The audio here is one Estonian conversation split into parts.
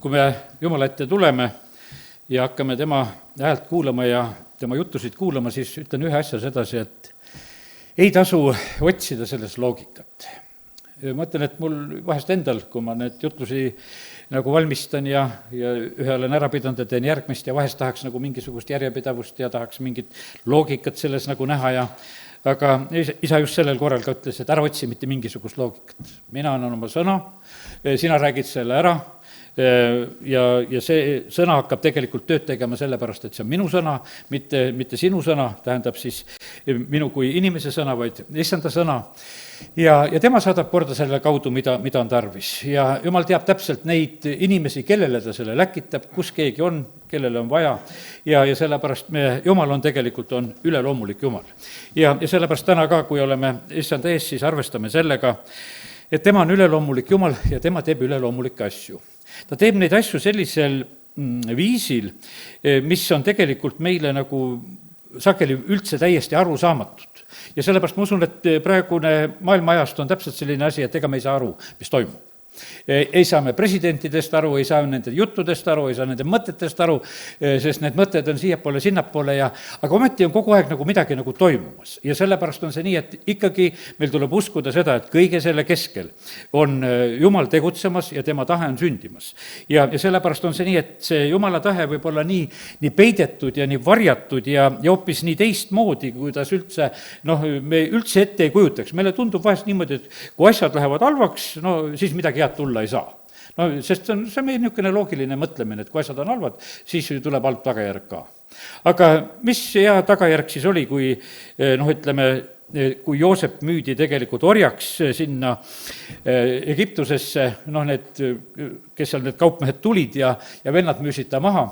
kui me Jumala ette tuleme ja hakkame tema häält kuulama ja tema jutusid kuulama, siis ütlen ühe asja sedasi, et ei tasu otsida selles loogikat. Ma ütlen, et mul vahest endal, kui ma need jutlusi nagu valmistan ja ühe olen ära pidanud ja teen järgmist ja vahest tahaks nagu mingisugust järjepidavust ja tahaks mingit loogikat selles nagu näha aga isa just sellel korral ka ütles, et ära otsi mitte mingisugust loogikat. Mina annan oma sõna, sina räägid selle ära ja see sõna hakkab tegelikult tööd tegema sellepärast, et see on minu sõna, mitte sinu sõna, tähendab siis minu kui inimese sõna, vaid issanda sõna. Ja tema saadab korda selle kaudu, mida on tarvis. Ja Jumal teab täpselt neid inimesi, kellele ta selle läkitab, kus keegi on, kellele on vaja. Ja sellepärast Jumal on tegelikult üleloomulik Jumal. Ja sellepärast täna ka, kui oleme issanda ees, siis arvestame sellega, et tema on üleloomulik Jumal ja tema teeb üleloomulikke asju. Ta teeb neid asju sellisel viisil, mis on tegelikult meile nagu sageli üldse täiesti arusaamatud. Ja sellepärast ma usun, et praegune maailmaajast on täpselt selline asi, et ega me ei saa aru, mis toimub. Ei saa me presidentidest aru, ei saa nende juttudest aru, ei saa nende mõtetest aru, sest need mõtted on siiapoole, sinnapoole aga ometi on kogu aeg nagu midagi nagu toimumas. Ja sellepärast on see nii, et ikkagi meil tuleb uskuda seda, et kõige selle keskel on Jumal tegutsemas ja tema tahe on sündimas. Ja sellepärast on see nii, et see Jumala tahe võib olla nii peidetud ja nii varjatud ja hoopis nii teistmoodi, kuidas üldse, me üldse ette ei kujutaks. Meile tundub vahest niimoodi, et kui asjad lähevad halvaks, siis midagi head tulla ei saa. Sest see on meie niisugune loogiline mõtlemine, et kui asjad on halvad, siis tuleb halb tagajärg ka. Aga mis hea tagajärg siis oli, kui kui Joosep müüdi tegelikult orjaks sinna Egiptusesse, kes seal need kaupmehed tulid ja vennad müüsid ta maha.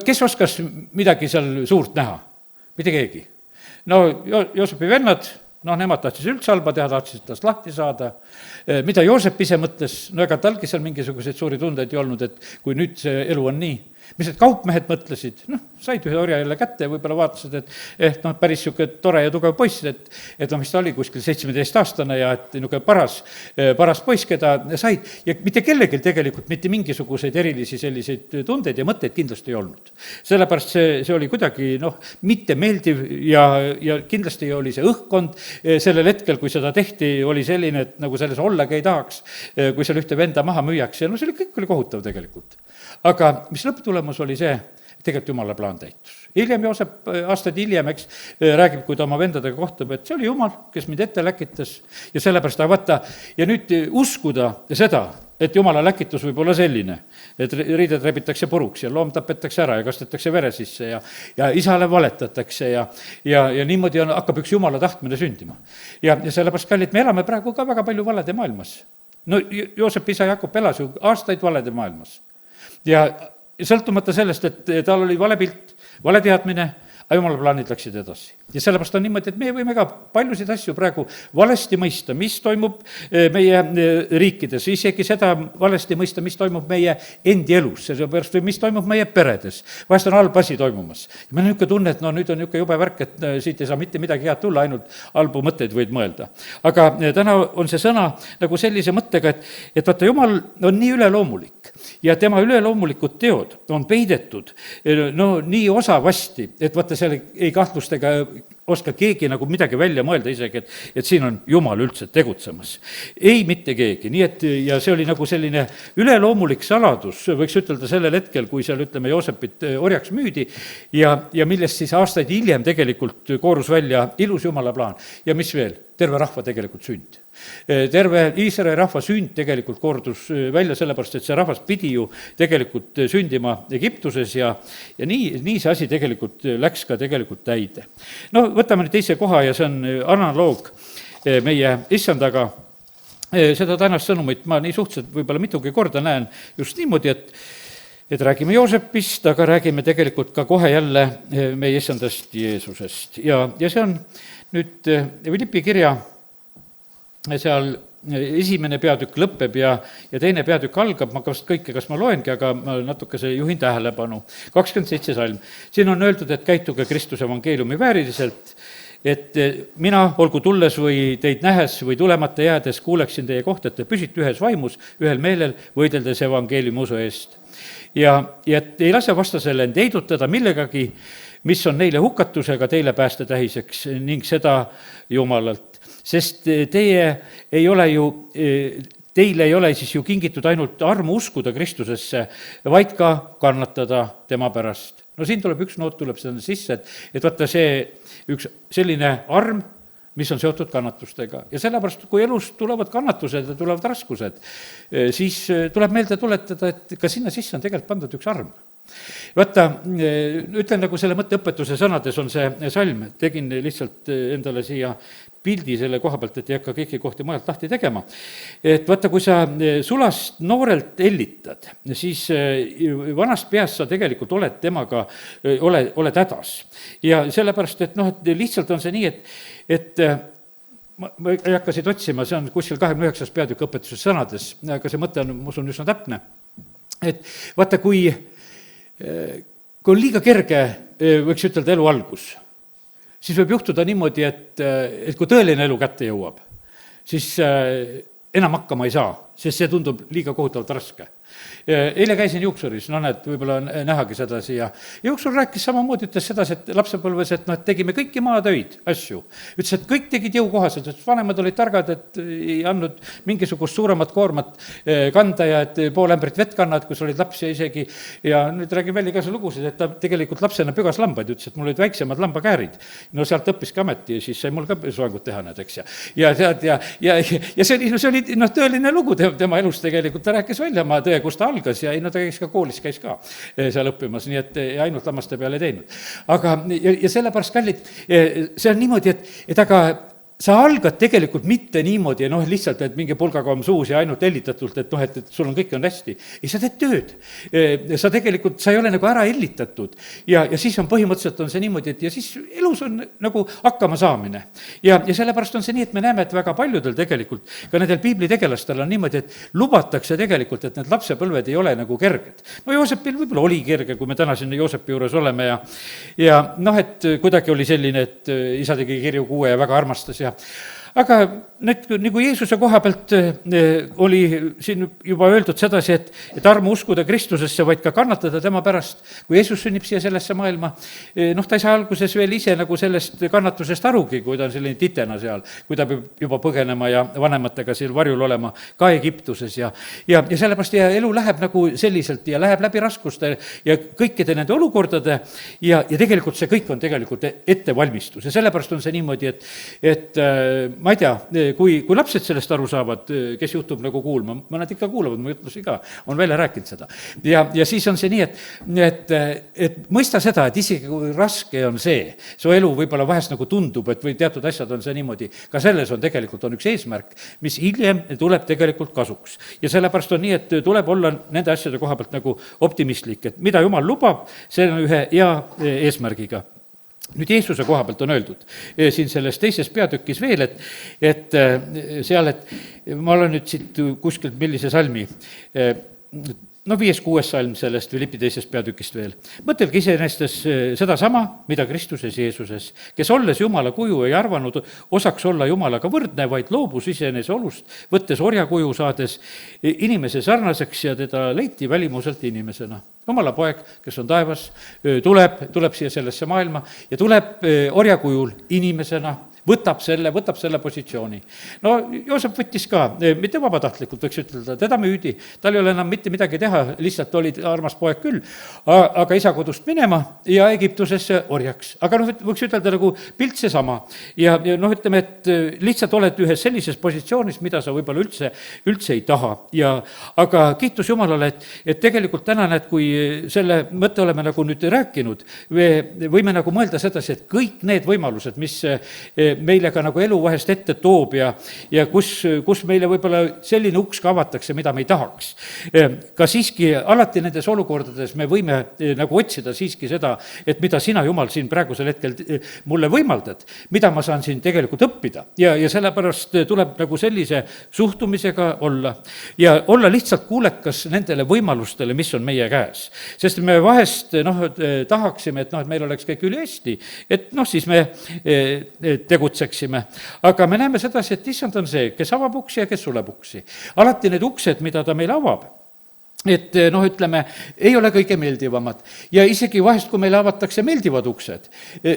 Kes oskas midagi seal suurt näha? Mitte keegi. Joosepi vennad, nemad tahtsid üldse halba teha, tahtsid tast lahti saada. Mida Joosep ise mõtles, ega talgi seal mingisuguseid suuri tundeid ei olnud, et kui nüüd see elu on nii. Mis need kaupmehed mõtlesid? Said ühe orja jälle kätte ja võib-olla vaatasid, et päris niisugune tore ja tugev poiss, et mis ta oli kuskil 17-aastane ja et niisugune paras poiss, keda said. Ja mitte kellelgi tegelikult mitte mingisuguseid erilisi selliseid tundeid ja mõtteid kindlasti ei olnud. Sellepärast see oli kuidagi mitte meeldiv ja kindlasti oli see õhkkond sellel hetkel, kui seda tehti, oli selline, et nagu selles ollagi ei tahaks, kui seal ühte venda maha müüaks ja see oli kõik oli kohutav tegelikult. Aga mis lõpptulemus oli see, tegelikult Jumala plaan täitus. Hiljem Joosep aastaid hiljem, räägib, kui ta oma vendadega kohtub, et see oli Jumal, kes mind ette läkitas ja sellepärast vaata ja nüüd uskuda seda, et Jumala läkitus võib olla selline, et riided rebitakse puruks ja loom tapetakse ära ja kastetakse vere sisse ja isale valetatakse ja niimoodi hakkab üks Jumala tahtmine sündima. Ja sellepärast, kallid, me elame praegu ka väga palju valede maailmas. Joosep isa Jakob elas ju aastaid valede maailmas. Ja sõltumata sellest, et tal oli vale pilt, vale teadmine, aga Jumala plaanid läksid edasi. Ja sellepärast on niimoodi, et me võime ka paljusid asju praegu valesti mõista, mis toimub meie riikides, isegi seda valesti mõista, mis toimub meie endi elus, sellepärast või mis toimub meie peredes. Vahest on halb asi toimumas. Ja meil on niisugune tunne, et nüüd on niisugune jube värk, et siit ei saa mitte midagi head tulla, ainult halbu mõtteid võid mõelda. Aga täna on see sõna nagu sellise mõttega, et vaata, Jumal on nii üleloomulik ja tema üleloomulikud teod on peidetud nii osavasti, et vaata, seal ei kahtlust ega oska keegi nagu midagi välja mõelda isegi, et siin on Jumal üldse tegutsemas. Ei mitte keegi, nii et ja see oli nagu selline üleloomulik saladus, võiks ütelda sellel hetkel, kui seal Joosepit orjaks müüdi ja millest siis aastaid hiljem tegelikult koorus välja ilus Jumala plaan ja mis veel, terve rahva tegelikult sünd. Terve Iisraeli rahva sünd tegelikult koordus välja sellepärast, et see rahvas pidi ju tegelikult sündima Egiptuses ja nii see asi tegelikult läks ka tegelikult täide. Võtame nüüd teise koha ja see on analoog meie issandaga. Seda tänast sõnumit ma nii suhteliselt võib-olla mitugi korda näen just niimoodi, et räägime Joosepist, aga räägime tegelikult ka kohe jälle meie issandast Jeesusest. Ja see on nüüd Filippi kirja seal esimene peatükk lõppeb ja teine peatükk algab, ma vast kõike, kas ma loengi, aga ma natukese juhin tähelepanu. 27 salm. Siin on öeldud, et käituge Kristuse evangeeliumi vääriliselt, et mina, olgu tulles või teid nähes või tulemata jäädes, kuuleksin teie kohta, et te püsite ühes vaimus, ühel meelel, võideldes evangeeliumi usu eest. ja et ei lase vastasele end heidutada millegagi, mis on neile hukatusega, teile päästetähiseks ning seda Jumalalt. Sest teile ei ole siis ju kingitud ainult armu uskuda Kristusesse, vaid ka kannatada tema pärast. No siin tuleb üks noot, tuleb sinna sisse, et vaata see üks selline arm, mis on seotud kannatustega. Ja sellepärast, kui elus tulevad kannatused ja tulevad raskused, siis tuleb meelde tuletada, et ka sinna sisse on tegelikult pandud üks arm. Vaata, ütlen nagu selle mõtteõpetuse sõnades on see salm, tegin lihtsalt endale siia pildi selle koha pealt, et ei hakka kõiki kohti mujalt lahti tegema. Et vaata, kui sa sulast noorelt ellitad, siis vanast peast sa tegelikult oled temaga, oled hädas. Ja sellepärast, et et lihtsalt on see nii, et ma ei hakka siit otsima, see on kuskil 29. peatükk õpetuse sõnades, aga see mõte on, ma usun, üsna täpne. Et vaata, kui on liiga kerge, võiks ütelda, elu algus, siis võib juhtuda niimoodi, et kui tõeline elu kätte jõuab, siis enam hakkama ei saa, sest see tundub liiga kohutavalt raske. Eile käisin juuksuris, näed, võib-olla on nähagi sedasi ja juuksur rääkis samamoodi, ütles sedasi, et lapsepõlves, et tegime kõiki maatöid, asju. Ütles, et kõik tegid jõukohaselt, et vanemad olid targad, et ei andnud mingisugust suuremat koormat kanda ja et pool ämbrit vett kannad, kus olid lapsi isegi. Ja nüüd räägin välja ka see lugusid, et ta tegelikult lapsena pügas lambaid, ütles, et mul olid väiksemad lambakäärid. No sealt õppiski ameti ja siis sai mul ka soengut teha, näed, eks. Ja see oli tõeline lugu tema elust tegelikult, ta rääkis välja oma tõe, kus ta algas ja ta ka koolis käis ka seal õppimas, nii et ainult lammaste peale ei teinud. Aga, ja sellepärast, kallid, see on niimoodi, et aga sa algad tegelikult mitte niimoodi, lihtsalt, et mingi pulgakomm suus ja ainult hellitatult, et sul on kõik on hästi. Ei, sa teed tööd. Sa tegelikult, sa ei ole nagu ära hellitatud. Ja siis on põhimõtteliselt on see niimoodi, et ja siis elus on nagu hakkama saamine. Ja sellepärast on see nii, et me näeme, et väga paljudel tegelikult, ka nendel piiblitegelastel on niimoodi, et lubatakse tegelikult, et need lapsepõlved ei ole nagu kerged. No Joosepil võib-olla oli kerge, kui me täna siin Joosepi juures oleme ja et kuidagi oli selline, et isa tegi kirju kuue ja väga armastas aga nagu Jeesuse koha pealt oli siin juba öeldud sedasi, et armu uskuda Kristusesse, vaid ka kannatada tema pärast. Kui Jeesus sünnib siia sellesse maailma, ta ei saa alguses veel ise nagu sellest kannatusest arugi, kui ta on selline titena seal, kui ta peab juba põgenema ja vanematega seal varjul olema ka Egiptuses ja sellepärast ja elu läheb nagu selliselt ja läheb läbi raskuste ja kõikide nende olukordade ja tegelikult see kõik on tegelikult ettevalmistus ja sellepärast on see niimoodi, et ma ei tea, kui lapsed sellest aru saavad, kes juhtub nagu kuulma, mõned ikka kuulavad, mu jutlusi ka, on välja rääkinud seda. Ja siis on see nii, et mõista seda, et isegi kui raske on see, su elu võib-olla vahest nagu tundub, et või teatud asjad on see niimoodi, ka selles on tegelikult on üks eesmärk, mis hiljem tuleb tegelikult kasuks. Ja sellepärast on nii, et tuleb olla nende asjade koha pealt nagu optimistlik, et mida Jumal lubab, see on ühe hea eesmärgiga. Nüüd Jeesuse koha pealt on öeldud siin selles teises peatükis veel, et seal, et ma olen nüüd siit kuskilt millise salmi, 5-6 salm sellest Philippi teisest peatükist veel. Mõtelge iseenestes sedasama, mida Kristuses Jeesuses, kes olles Jumala kuju ei arvanud osaks olla Jumalaga võrdne, vaid loobus iseenese olust, võttes orja kuju saades inimese sarnaseks ja teda leiti välimuselt inimesena. Jumala poeg, kes on taevas, tuleb siia sellesse maailma ja tuleb orja kujul inimesena, võtab selle positsiooni. No Joosep võttis ka, mitte vabatahtlikult võiks ütelda, teda müüdi, tal ei ole enam mitte midagi teha, lihtsalt oli armas poeg küll, aga isa kodust minema ja Egiptusesse orjaks. Aga võiks ütelda nagu pilt seesama ja ütleme, et lihtsalt oled ühes sellises positsioonis, mida sa võib-olla üldse ei taha. Aga kiitus Jumalale, et tegelikult täna näed, kui selle mõtte oleme nagu nüüd rääkinud, võime nagu mõelda sedasi, et kõik need võimalused, meile ka nagu elu vahest ette toob ja kus meile võib-olla selline uks ka avatakse, mida me ei tahaks. Ka siiski alati nendes olukordades me võime nagu otsida siiski seda, et mida sina, Jumal, siin praegusel hetkel mulle võimaldad, mida ma saan siin tegelikult õppida ja sellepärast tuleb nagu sellise suhtumisega olla ja olla lihtsalt kuulekas nendele võimalustele, mis on meie käes. Sest me vahest tahaksime, et et meil oleks kõik ülihästi, et siis me tegutseksime. Aga me näeme sedasi, et issand on see, kes avab uksi ja kes suleb uksi. Alati need uksed, mida ta meile avab, et ütleme, ei ole kõige meeldivamad. Ja isegi vahest, kui meile avatakse meeldivad uksed,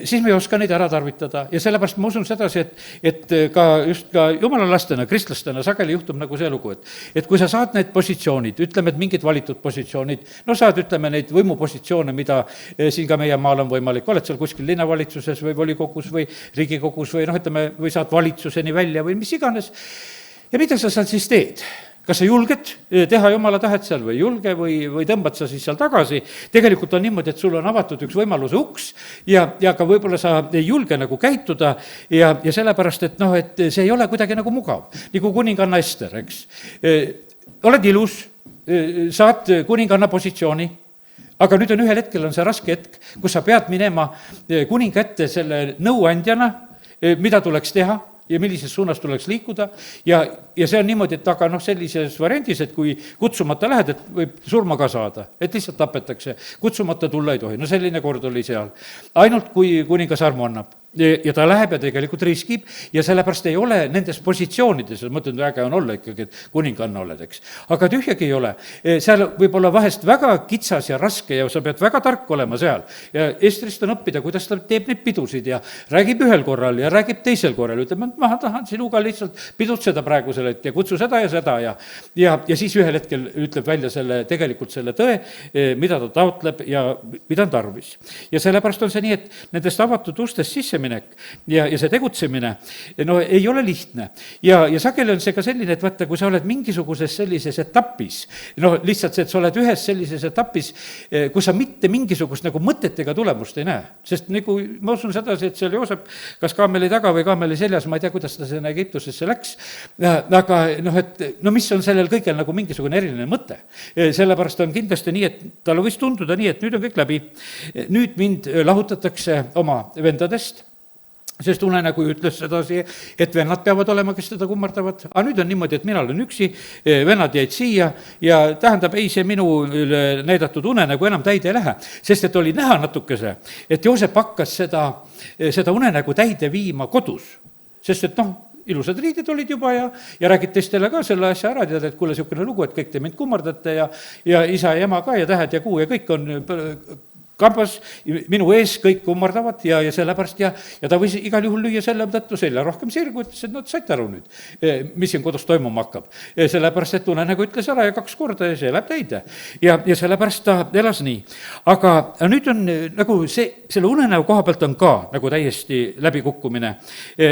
siis me ei oska neid ära tarvitada. Ja sellepärast ma usun sedasi, et ka just ka jumala lastena, kristlastena sageli juhtub nagu see lugu, et kui sa saad need positsioonid, ütleme, et mingid valitud positsioonid, saad, ütleme, neid võimupositsioone, mida siin ka meie maal on võimalik, oled seal kuskil linnavalitsuses või volikogus või riigikogus või või saad valitsuseni välja või mis iganes. Ja mida sa seal siis teed? Kas sa julged teha jumala tahet seal või julge või tõmbad sa siis seal tagasi? Tegelikult on niimoodi, et sul on avatud üks võimaluse uks ja ka võib-olla sa ei julge nagu käituda ja sellepärast, et see ei ole kuidagi nagu mugav. Nagu kuninganna Ester, eks. Oled ilus, saad kuninganna positsiooni, aga nüüd on ühel hetkel on see raske hetk, kus sa pead minema kuninga ette selle nõuandjana, mida tuleks teha ja millises suunas tuleks liikuda ja see on niimoodi, et aga sellises variandis, et kui kutsumata lähed, et võib surma ka saada, et lihtsalt tapetakse, kutsumata tulla ei tohi, selline kord oli seal. Ainult kui kuningas armu annab ja ta läheb ja tegelikult riskib ja sellepärast ei ole nendes positsioonides, ma mõtlen, äge on olla ikkagi, et kuninganna oled, eks. Aga tühjagi ei ole, seal võib olla vahest väga kitsas ja raske ja sa pead väga tark olema seal. Ja Estrist on õppida, kuidas ta teeb neid pidusid ja räägib ühel korral ja räägib teisel korral, ütleme, ma tahan sinuga lihtsalt pidutseda praegusel hetkel ja kutsu seda ja seda ja siis ühel hetkel ütleb välja tegelikult selle tõe, mida ta taotleb ja mida on tarvis. Ja sellepärast on see nii, et nendest avatud ustest sisse minek ja see tegutsemine, ei ole lihtne. Ja sageli on see ka selline, et vaata, kui sa oled mingisuguses sellises etapis, lihtsalt see, et sa oled ühes sellises etapis, kus sa mitte mingisugust nagu mõtet ega tulemust ei näe. Sest nagu ma usun sedasi, et seal Joosep, kas kaameli taga või kaameli seljas, ma ei tea, kuidas ta sinna Egiptusesse läks, aga mis on sellel kõigel nagu mingisugune eriline mõte. Sellepärast on kindlasti nii, et talle võis tunduda nii, et nüüd on kõik läbi. Nüüd mind lahutatakse oma vendadest, sest unenägu ütles sedasi, et vennad peavad olema, kes teda kummardavad. Aga nüüd on niimoodi, et mina olen üksi, vennad jäid siia ja tähendab, ei see minu näidatud unenägu enam täide ei lähe. Sest et oli näha natukese, et Joosep hakkas seda unenägu täide viima kodus. Sest et ilusad riided olid juba ja räägid teistele ka selle asja ära, tead, et kuule, niisugune lugu, et kõik te mind kummardate ja isa ja ema ka ja tähed ja kuu ja kõik on kambas, minu ees kõik kummardavad ja sellepärast ja ta võis igal juhul lüüa selle tõttu selja rohkem sirgu, ütles, et saite aru nüüd, mis siin kodus toimuma hakkab. Sellepärast, et unenägu ütles ära ja 2 korda ja see läheb täide. Ja sellepärast ta elas nii. Aga nüüd on nagu selle unenägu koha pealt on ka nagu täiesti läbikukkumine.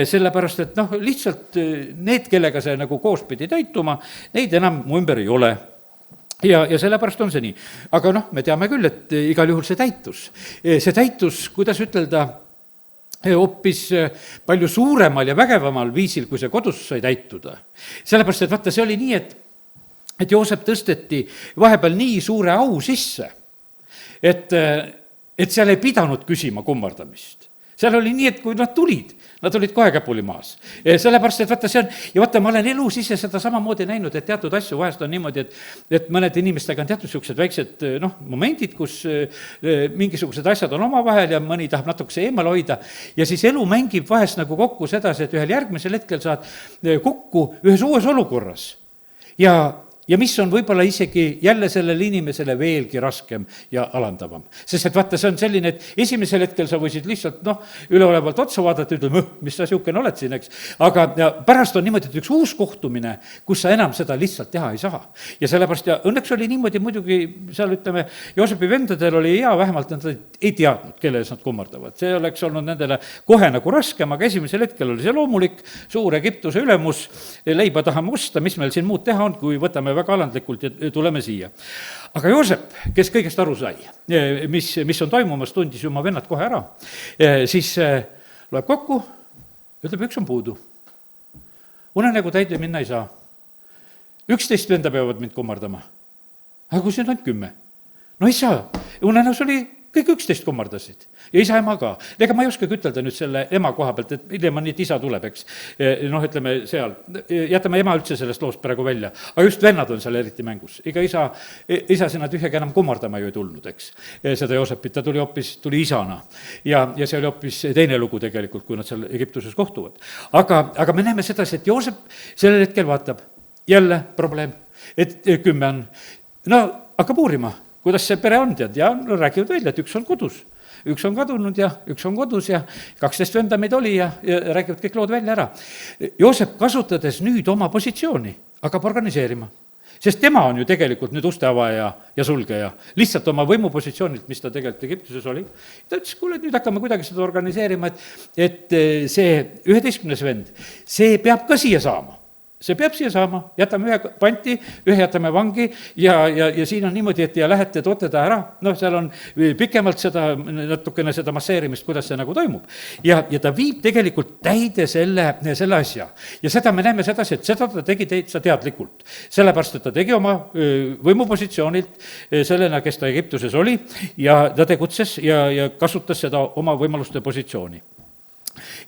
Sellepärast, et lihtsalt need, kellega see nagu koos pidi täituma, neid enam mu ümber ei ole. Ja sellepärast on see nii. Aga me teame küll, et igal juhul see täitus, kuidas ütelda, hoopis palju suuremal ja vägevamal viisil, kui see kodus sai täituda. Sellepärast, et vaata, see oli nii, et Joosep tõsteti vahepeal nii suure au sisse, et seal ei pidanud küsima kummardamist. Seal oli nii, et kui nad olid kohe käpuli maas. Sellepärast, et vaata see on, ja vaata, ma olen elus ise seda samamoodi näinud, et teatud asju vahest on niimoodi, et mõned inimestega on teatud sellised väiksed momendid, kus mingisugused asjad on omavahel ja mõni tahab natukese eemal hoida ja siis elu mängib vahest nagu kokku sedasi, et ühel järgmisel hetkel saad kokku ühes uues olukorras ja mis on võib-olla isegi jälle sellele inimesele veelgi raskem ja alandavam. Sest et vaata, see on selline, et esimesel hetkel sa võisid lihtsalt üleolevalt otsa vaadata, ütleme, mis sa siukene oled siin, eks. Aga pärast on niimoodi, et üks uus kohtumine, kus sa enam seda lihtsalt teha ei saa. Ja sellepärast ja õnneks oli niimoodi muidugi seal, ütleme, Joosepi vendadel oli hea, vähemalt nad ei teadnud, kelle ees nad kummardavad. See oleks olnud nendele kohe nagu raskem, aga esimesel hetkel oli see loomulik, suur Egiptuse ülemus, leiba tahame osta, mis meil siin muud teha on, kui võtame väga alandlikult ja tuleme siia. Aga Joosep, kes kõigest aru sai, mis on toimumas, tundis ju oma vennad kohe ära, siis loeb kokku ütleb, üks on puudu. unenägu täide minna ei saa. 11 venda peavad mind kummardama. aga kui see on ainult 10? no ei saa, unenäos oli kõik 11 kummardasid ja isa-ema ka. ega ma ei oskagi ütelda nüüd selle ema koha pealt, et hiljem on nii, et isa tuleb, eks. noh, ütleme seal, jätame ema üldse sellest loost praegu välja, aga just vennad on seal eriti mängus. ega isa sinna tühjaga enam kummardama ju ei tulnud, eks. seda Joosepit, ta tuli isana. ja see oli hoopis teine lugu tegelikult, kui nad seal Egiptuses kohtuvad. aga me näeme sedasi, et Joosep sellel hetkel vaatab, jälle probleem, et 10 on. no hakkab uurima, kuidas see pere on, tead, ja no räägivad välja, et üks on kodus, üks on kadunud ja üks on kodus ja 12 venda meid oli ja räägivad kõik lood välja ära. Joosep, kasutades nüüd oma positsiooni, hakkab organiseerima. Sest tema on ju tegelikult nüüd uste avaja ja sulgeja, lihtsalt oma võimupositsioonilt, mis ta tegelikult Egiptuses oli. ta ütles, kuule, nüüd hakkame kuidagi seda organiseerima, et see 11. vend, see peab ka siia saama. see peab siia saama, jätame ühe panti, ühe jätame vangi ja siin on niimoodi, et ja lähete, toote ta ära, noh, seal on pikemalt seda, natukene seda masseerimist, kuidas see nagu toimub. ja ta viib tegelikult täide selle asja. ja seda me näeme sedasi, et seda ta tegi täitsa teadlikult. sellepärast, et ta tegi oma võimupositsioonilt sellena, kes ta Egiptuses oli ja ta tegutses ja kasutas seda oma võimaluste positsiooni.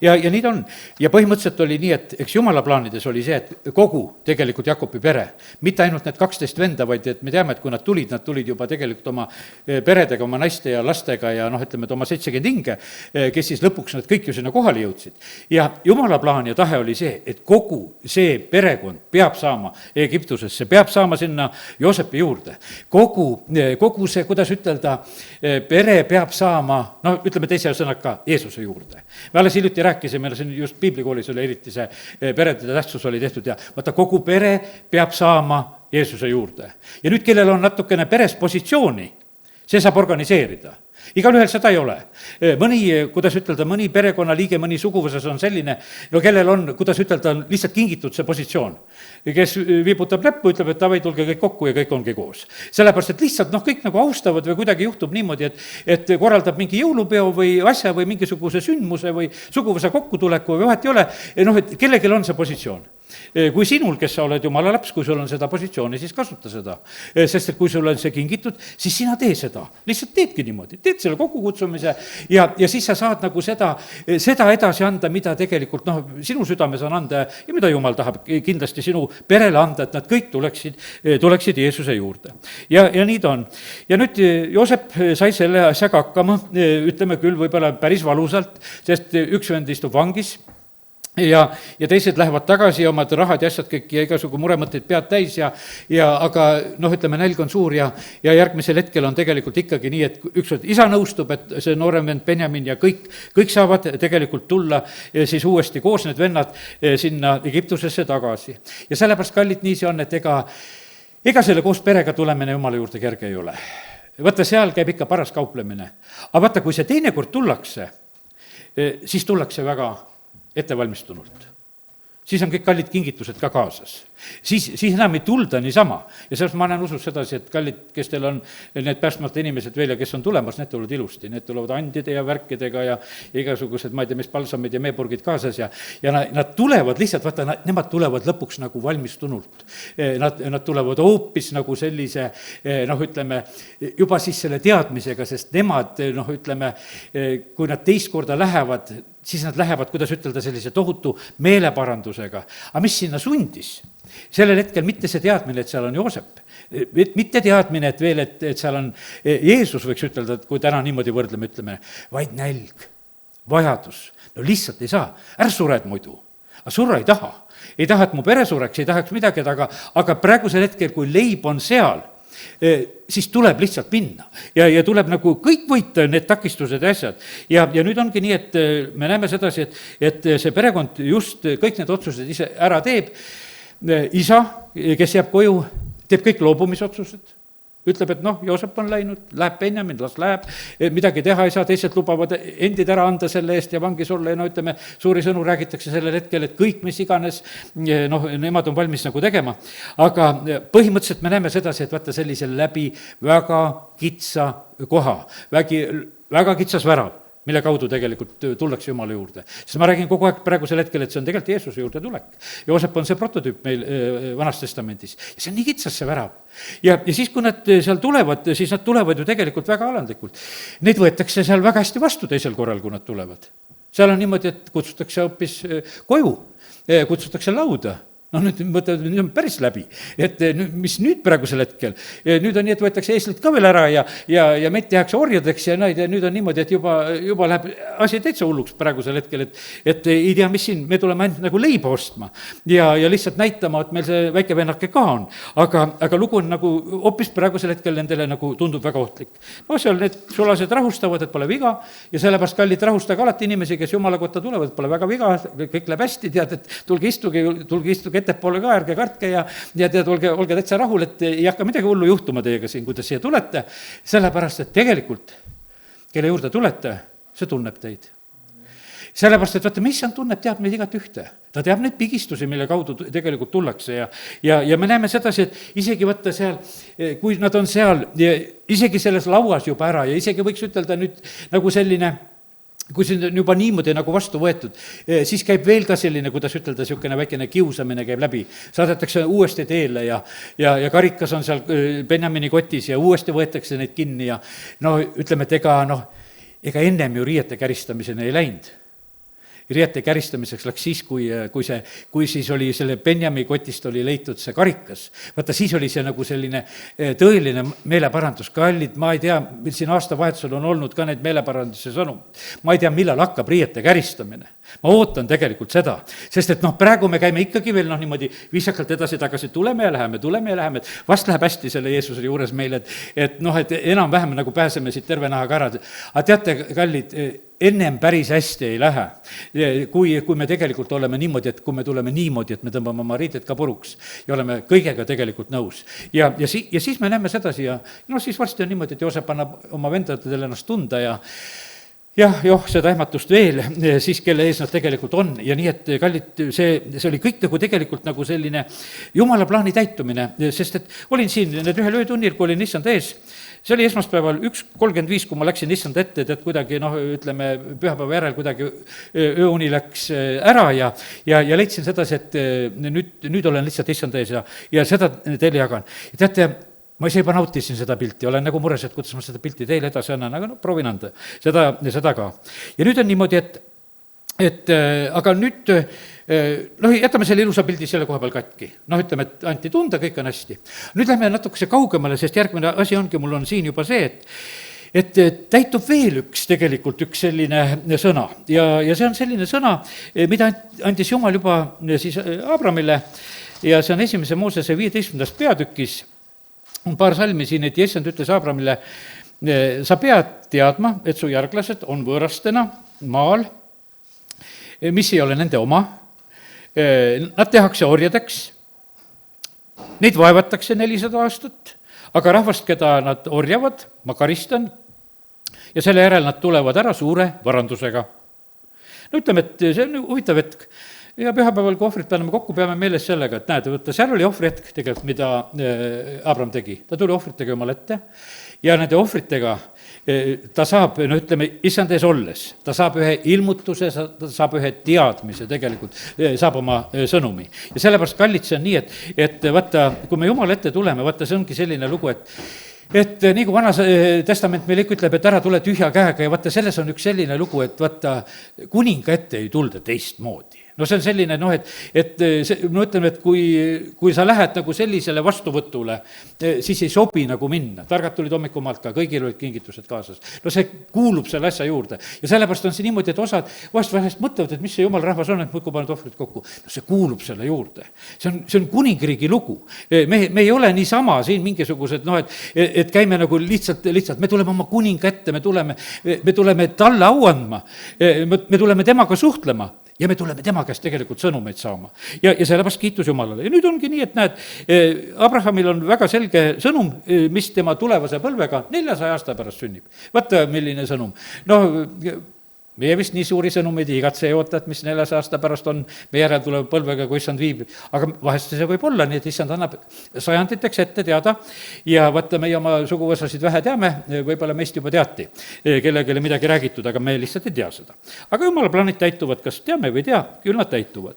ja nii ta on. ja põhimõtteliselt oli nii, et eks jumala plaanides oli see, et kogu tegelikult Jakobi pere, mitte ainult need 12 venda, vaid et me teame, et kui nad tulid juba tegelikult oma peredega, oma naiste ja lastega ja noh, ütleme, et oma 70 hinge, kes siis lõpuks nad kõik ju sinna kohale jõudsid. ja jumala plaan ja tahe oli see, et kogu see perekond peab saama Egiptusesse, peab saama sinna Joosepi juurde. kogu see, kuidas ütelda, pere peab saama, no ütleme teise sõnaga, Jeesuse juurde. Me alles hiljuti rääkisime, siin just piiblikoolis oli eriti see perede tähtsus oli tehtud ja vaata, kogu pere peab saama Jeesuse juurde. ja nüüd, kellel on natukene peres positsiooni, see saab organiseerida. igalühel seda ei ole. mõni, kuidas ütelda, mõni perekonnaliige, mõni suguvõsas on selline, no kellel on, kuidas ütelda, on lihtsalt kingitud see positsioon. kes viibutab näppu, ütleb, et davai, tulge kõik kokku ja kõik ongi koos. sellepärast, et lihtsalt noh, kõik nagu austavad või kuidagi juhtub niimoodi, et korraldab mingi jõulupeo või asja või mingisuguse sündmuse või suguvõsa kokkutuleku või vahet ei ole, noh, et kellelgi on see positsioon. kui sinul, kes sa oled jumala laps, kui sul on seda positsiooni, siis kasuta seda. sest et kui sul on see kingitud, siis sina tee seda. lihtsalt teedki niimoodi, teed selle kokkukutsumise ja siis sa saad nagu seda edasi anda, mida tegelikult noh, sinu südames on anda ja mida jumal tahab kindlasti sinu perele anda, et nad kõik tuleksid Jeesuse juurde. ja nii ta on. ja nüüd Joosep sai selle asjaga hakkama, ütleme küll võib-olla päris valusalt, sest üks vend istub vangis, ja teised lähevad tagasi ja omad rahad ja asjad kõik ja igasugu muremõtteid pead täis aga noh, ütleme, nälg on suur ja järgmisel hetkel on tegelikult ikkagi nii, et ükskord isa nõustub, et see noorem vend Benjamin ja kõik saavad tegelikult tulla siis uuesti koos, need vennad, sinna Egiptusesse tagasi. ja sellepärast, kallid, nii see on, et ega selle koos perega tulemine jumala juurde kerge ei ole. vaata, seal käib ikka paras kauplemine. aga vaata, kui see teinekord tullakse, siis tullakse väga ettevalmistunult. siis on kõik kallid kingitused ka kaasas. Siis enam ei tulda niisama. ja sellest ma olen usus sedasi, et kallid, kes teil on need päästmata inimesed veel ja kes on tulemas, need tulevad ilusti, need tulevad andide ja värkidega ja igasugused, ma ei tea, mis palsamid ja meepurgid kaasas ja nad tulevad lihtsalt, vaata, nemad tulevad lõpuks nagu valmistunult. Nad tulevad hoopis nagu sellise, noh, ütleme, juba siis selle teadmisega, sest nemad, noh, ütleme, kui nad teist korda lähevad, siis nad lähevad, kuidas ütelda, sellise tohutu meeleparandusega. aga mis sinna sundis? sellel hetkel mitte see teadmine, et seal on Joosep, mitte teadmine, et veel, et seal on Jeesus, võiks ütelda, et kui täna niimoodi võrdleme, ütleme, vaid nälg, vajadus, no lihtsalt ei saa, ära sured muidu, aga surra ei taha, et mu pere sureks, ei tahaks midagi, aga praegusel hetkel, kui leib on seal, siis tuleb lihtsalt minna ja tuleb nagu kõik võita, need takistused ja asjad. ja nüüd ongi nii, et me näeme sedasi, et see perekond just kõik need otsused ise ära teeb. isa, kes jääb koju, teeb kõik loobumisotsused, ütleb, et noh, Joosep on läinud, läheb Benjamin, las läheb, midagi teha ei saa, teised lubavad endid ära anda selle eest ja vangis olla ja no ütleme, suuri sõnu räägitakse sellel hetkel, et kõik, mis iganes, noh, nemad on valmis nagu tegema. aga põhimõtteliselt me näeme sedasi, et vaata sellisel läbi väga kitsa koha, väga kitsas värav, mille kaudu tegelikult tullakse Jumala juurde. sest ma räägin kogu aeg praegusel hetkel, et see on tegelikult Jeesuse juurde tulek. Joosep on see prototüüp meil Vanas Testamendis ja see on nii kitsas, see värav. ja siis, kui nad seal tulevad, siis nad tulevad ju tegelikult väga alandlikult. Neid võetakse seal väga hästi vastu teisel korral, kui nad tulevad. seal on niimoodi, et kutsutakse hoopis koju, kutsutakse lauda. Noh, nüüd mõtled, nüüd on päris läbi, et mis nüüd praegusel hetkel, nüüd on nii, et võetakse eeslid ka veel ära ja meid tehakse orjadeks ja nüüd on niimoodi, et juba läheb asi täitsa hulluks praegusel hetkel, et ei tea, mis siin, me tuleme ainult nagu leiba ostma ja lihtsalt näitama, et meil see väike vennake ka on, aga lugu on nagu hoopis praegusel hetkel nendele nagu tundub väga ohtlik. No seal need sulased rahustavad, et pole viga ja sellepärast, kallid, rahustage alati inimesi, kes Jumala kotta tulevad, pole väga viga, kõik läheb hästi, tead, et tulge istuge ettepoole ka, ärge kartke ja tead, olge täitsa rahul, et ei hakka midagi hullu juhtuma teiega siin, kui te siia tulete, sellepärast, et tegelikult, kelle juurde tulete, see tunneb teid. Sellepärast, et vaata, mis issand tunneb, teab meid igat ühte. Ta teab neid pigistusi, mille kaudu tegelikult tullakse ja me näeme sedasi, et isegi vaata seal, kui nad on seal, isegi selles lauas juba ära ja isegi võiks ütelda nüüd nagu selline, kui see on juba niimoodi nagu vastu võetud, siis käib veel ka selline, kuidas ütelda, niisugune väikene kiusamine käib läbi. Saadetakse uuesti teele ja karikas on seal Benjamini kotis ja uuesti võetakse neid kinni ja no ütleme, et ega ennem ju riiete käristamiseni ei läinud. Riiete käristamiseks läks siis, kui siis oli selle Benjami kotist oli leitud see karikas. Vaata, siis oli see nagu selline tõeline meeleparandus. Kallid, ma ei tea, siin aastavahetusel on olnud ka need meeleparanduse sõnum. Ma ei tea, millal hakkab riiete käristamine. Ma ootan tegelikult seda, sest et praegu me käime ikkagi veel niimoodi viisakalt edasi-tagasi, tuleme ja läheme, et vast läheb hästi selle Jeesuse juures meil, et enam-vähem nagu pääseme siit terve nahaga ära. Aga teate, kallid, ennem päris hästi ei lähe, kui me tegelikult oleme niimoodi, et kui me tuleme niimoodi, et me tõmbame oma riided ka puruks ja oleme kõigega tegelikult nõus. Ja siis me näeme sedasi ja siis varsti on niimoodi, et Joosep annab oma vendadele ennast tunda ja seda ehmatust veel, siis kelle ees nad tegelikult on ja nii, et kallid, see oli kõik nagu tegelikult nagu selline Jumala plaani täitumine, sest et olin siin need ühel öötunnil, kui olin issand ees, see oli esmaspäeval 1:35, kui ma läksin issand ette, et kuidagi ütleme, pühapäeva järel kuidagi ööuni läks ära ja leidsin sedasi, et nüüd olen lihtsalt issand ees ja seda teile jagan. Ja teate, ma ise juba nautisin seda pilti, olen nagu mures, et kuidas ma seda pilti teile edasi annan, aga proovin anda seda ka. Ja nüüd on niimoodi, et aga nüüd, jätame selle ilusa pildi selle koha peal katki. Ütleme, et anti tunda, kõik on hästi. Nüüd lähme natukese kaugemale, sest järgmine asi ongi, mul on siin juba see, et täitub veel üks selline sõna ja see on selline sõna, mida andis Jumal juba siis Abramile ja see on 1. Moosese 15. peatükis, on paar salmi siin, et Issand ütles Abramile, sa pead teadma, et su järglased on võõrastena maal, mis ei ole nende oma, nad tehakse orjadeks, neid vaevatakse 400 aastat, aga rahvast, keda nad orjavad, ma karistan ja selle järel nad tulevad ära suure varandusega. Ütleme, et see on huvitav hetk. Ja pühapäeval, kui ohvrit paneme kokku, peame meeles sellega, et näed, võtta, seal oli ohvrihetk tegelikult, mida Abram tegi. Ta tuli ohvritega Jumal ette ja nende ohvritega ta saab, issand ees olles, ta saab ühe ilmutuse, ta saab ühe teadmise tegelikult, saab oma sõnumi. Ja sellepärast, kallid, see on nii, et vaata, kui me Jumala ette tuleme, vaata, see ongi selline lugu, et nii kui Vanas Testament meil ikka ütleb, et ära tule tühja käega ja vaata, selles on üks selline lugu, et vaata, kuninga ette ei tulda teistmoodi. No see on selline, et ma ütlen, et kui sa lähed nagu sellisele vastuvõtule, siis ei sobi nagu minna. Targad tulid hommikumaalt ka, kõigil olid kingitused kaasas. No see kuulub selle asja juurde. Ja sellepärast on see niimoodi, et osad vahest mõtlevad, et mis see Jumal rahvas on, et muidu paned ohvrid kokku. No see kuulub selle juurde. See on kuningriigi lugu. Me ei ole niisama siin mingisugused, et käime nagu lihtsalt, me tuleme oma kuninga ette, me tuleme talle au andma, me tuleme temaga suhtlema. Ja me tuleme tema käest tegelikult sõnumeid saama. Ja sellepärast kiitus Jumalale. Ja nüüd ongi nii, et näed, Abrahamil on väga selge sõnum, mis tema tulevase põlvega 400 aasta pärast sünnib. Vaata, milline sõnum. meie vist nii suuri sõnumeid ei igatse ei oota, et mis 400 aasta pärast on meie järeltuleva põlvega, kui issand viibib. aga vahest see võib olla nii, et issand annab sajanditeks ette teada ja vaata, meie oma suguvõsasid vähe teame, võib-olla meist juba teati, kellelegi midagi räägitud, aga me lihtsalt ei tea seda. aga jumala plaanid täituvad, kas teame või ei tea, küll nad täituvad.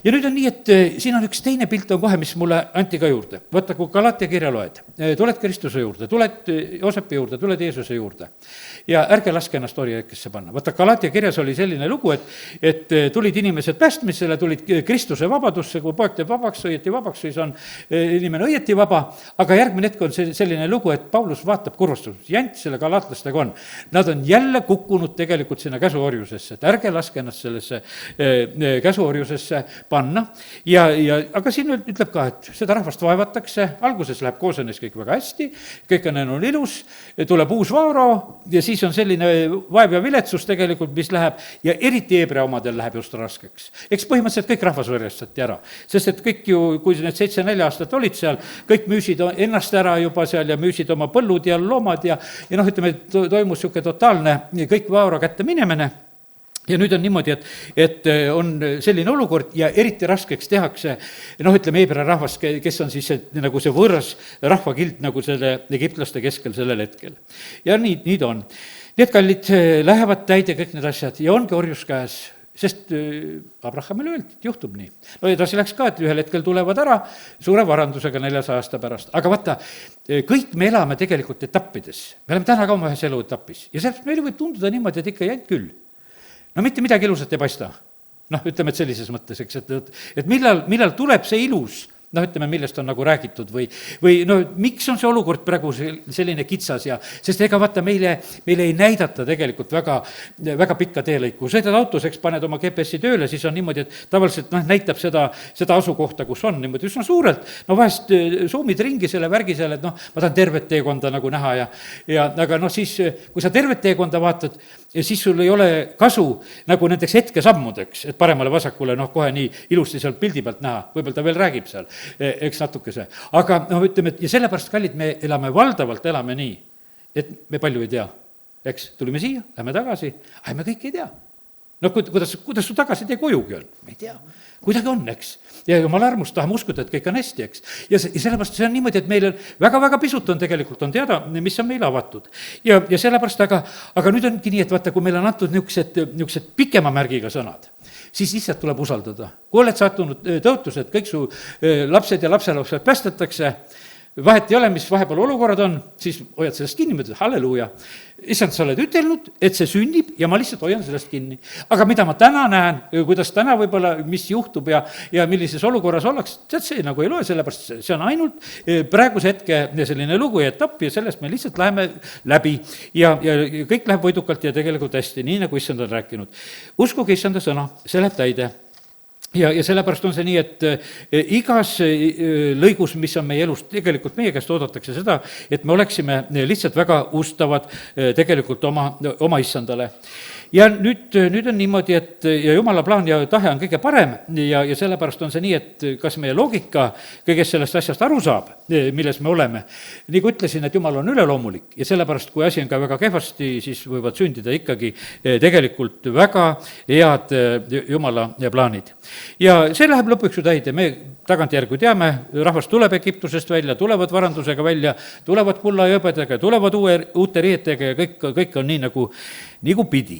ja nüüd on nii, et siin on üks teine pilt on kohe, mis mulle anti ka juurde. vaata, kui Galatia kirja loed, tuled Kristuse juurde, tuled Joosepi juurde, tuled Jeesuse juurde ja ärge laske ennast orjaikesse panna. vaata, Galatia kirjas oli selline lugu, et tulid inimesed päästmisele, tulid Kristuse vabadusse, kui poeg teeb vabaks, siis on inimene õieti vaba, aga järgmine hetk on selline lugu, et Paulus vaatab kurvastuseks, jant selle galaatlastega on. Nad on jälle kukkunud tegelikult sinna käsuorjusesse, et ärge laske ennast sellesse käsuorjusesse panna aga siin ütleb ka, et seda rahvast vaevatakse, alguses läheb Koosenes kõik väga hästi, kõik on ilus, tuleb uus Vaaro ja siis on selline vaev ja viletsus tegelikult, mis läheb ja eriti Heebrea omadel läheb just raskeks. Eks põhimõtteliselt kõik rahvas võrjastati ära, sest et kõik ju, kui need 7-4 aastat olid seal, kõik müüsid ennast ära juba seal ja müüsid oma põllud ja loomad ja ütleme, toimus niisugune totaalne kõik Vaaro kätte minemine. ja nüüd on niimoodi, et on selline olukord ja eriti raskeks tehakse, ütleme, Heebrea rahvas, kes on siis nagu see võõras rahvakild nagu selle egiptlaste keskel sellel hetkel. ja nii ta on. Need kallid lähevad täide kõik need asjad ja ongi orjus käes, sest Abrahamile öeldi, et juhtub nii. no edasi läks ka, et ühel hetkel tulevad ära suure varandusega 400 aasta pärast, aga vaata, kõik me elame tegelikult etappides. me oleme täna ka oma ühes eluetapis ja sellest meile võib tunduda niimoodi, et ikka jäänud küll. no mitte midagi ilusat ei paista. ütleme, et sellises mõttes, eks, et millal tuleb see ilus, ütleme, millest on nagu räägitud või miks on see olukord praegu selline kitsas ja, sest ega vaata, meile ei näidata tegelikult väga pikka teelõiku. sõidad autos, eks, paned oma GPS-i tööle, siis on niimoodi, et tavaliselt näitab seda asukohta, kus on niimoodi üsna suurelt, vahest suumid ringi selle värgi seal, et ma tahan tervet teekonda nagu näha ja aga siis, kui sa tervet teekonda vaatad, ja siis sul ei ole kasu nagu nendeks hetkesammudeks, et paremale-vasakule kohe nii ilusti seal pildi pealt näha, võib-olla ta veel räägib seal, eks natukese. aga ütleme, et ja sellepärast, kallid, me valdavalt elame nii, et me palju ei tea. Eks, tulime siia, lähme tagasi, aga me kõik ei tea. Kuidas su tagasitee kojugi on? Me ei tea. Kuidagi on, eks. Ja jumala armust tahame uskuda, et kõik on hästi, eks. Ja sellepärast see on niimoodi, et meil on väga-väga pisut on tegelikult on teada, mis on meile avatud. Ja sellepärast, aga nüüd ongi nii, et vaata, kui meil on antud niisugused pikema märgiga sõnad, siis lihtsalt tuleb usaldada. Kui oled sattunud tõotused, kõik su lapsed ja lapselapsed päästetakse, vahet ei ole, mis vahepeal olukorrad on, siis hoiad sellest kinni, mõtled, halleluuja. Issand, sa oled ütelnud, et see sünnib ja ma lihtsalt hoian sellest kinni. Aga mida ma täna näen, kuidas täna võib-olla, mis juhtub ja millises olukorras ollaks, tead, see nagu ei loe, sellepärast see on ainult praeguse hetke selline lugu ja etapp ja sellest me lihtsalt läheme läbi ja kõik läheb võidukalt ja tegelikult hästi, nii nagu issand on rääkinud. Uskuge issanda sõna, see läheb täide. Ja sellepärast on see nii, et igas lõigus, mis on meie elus, tegelikult meie käest oodatakse seda, et me oleksime lihtsalt väga ustavad tegelikult oma issandale. Ja nüüd on niimoodi, et ja jumala plaan ja tahe on kõige parem ja sellepärast on see nii, et kas meie loogika kõigest sellest asjast aru saab, milles me oleme. Nii kui ütlesin, et jumal on üleloomulik ja sellepärast, kui asi on ka väga kehvasti, siis võivad sündida ikkagi tegelikult väga head jumala plaanid. Ja see läheb lõpuks ju täide, me tagantjärgu teame, rahvas tuleb Egiptusest välja, tulevad varandusega välja, tulevad kulla ja hõbedega, tulevad uute riietega ja kõik on nii nagu pidi.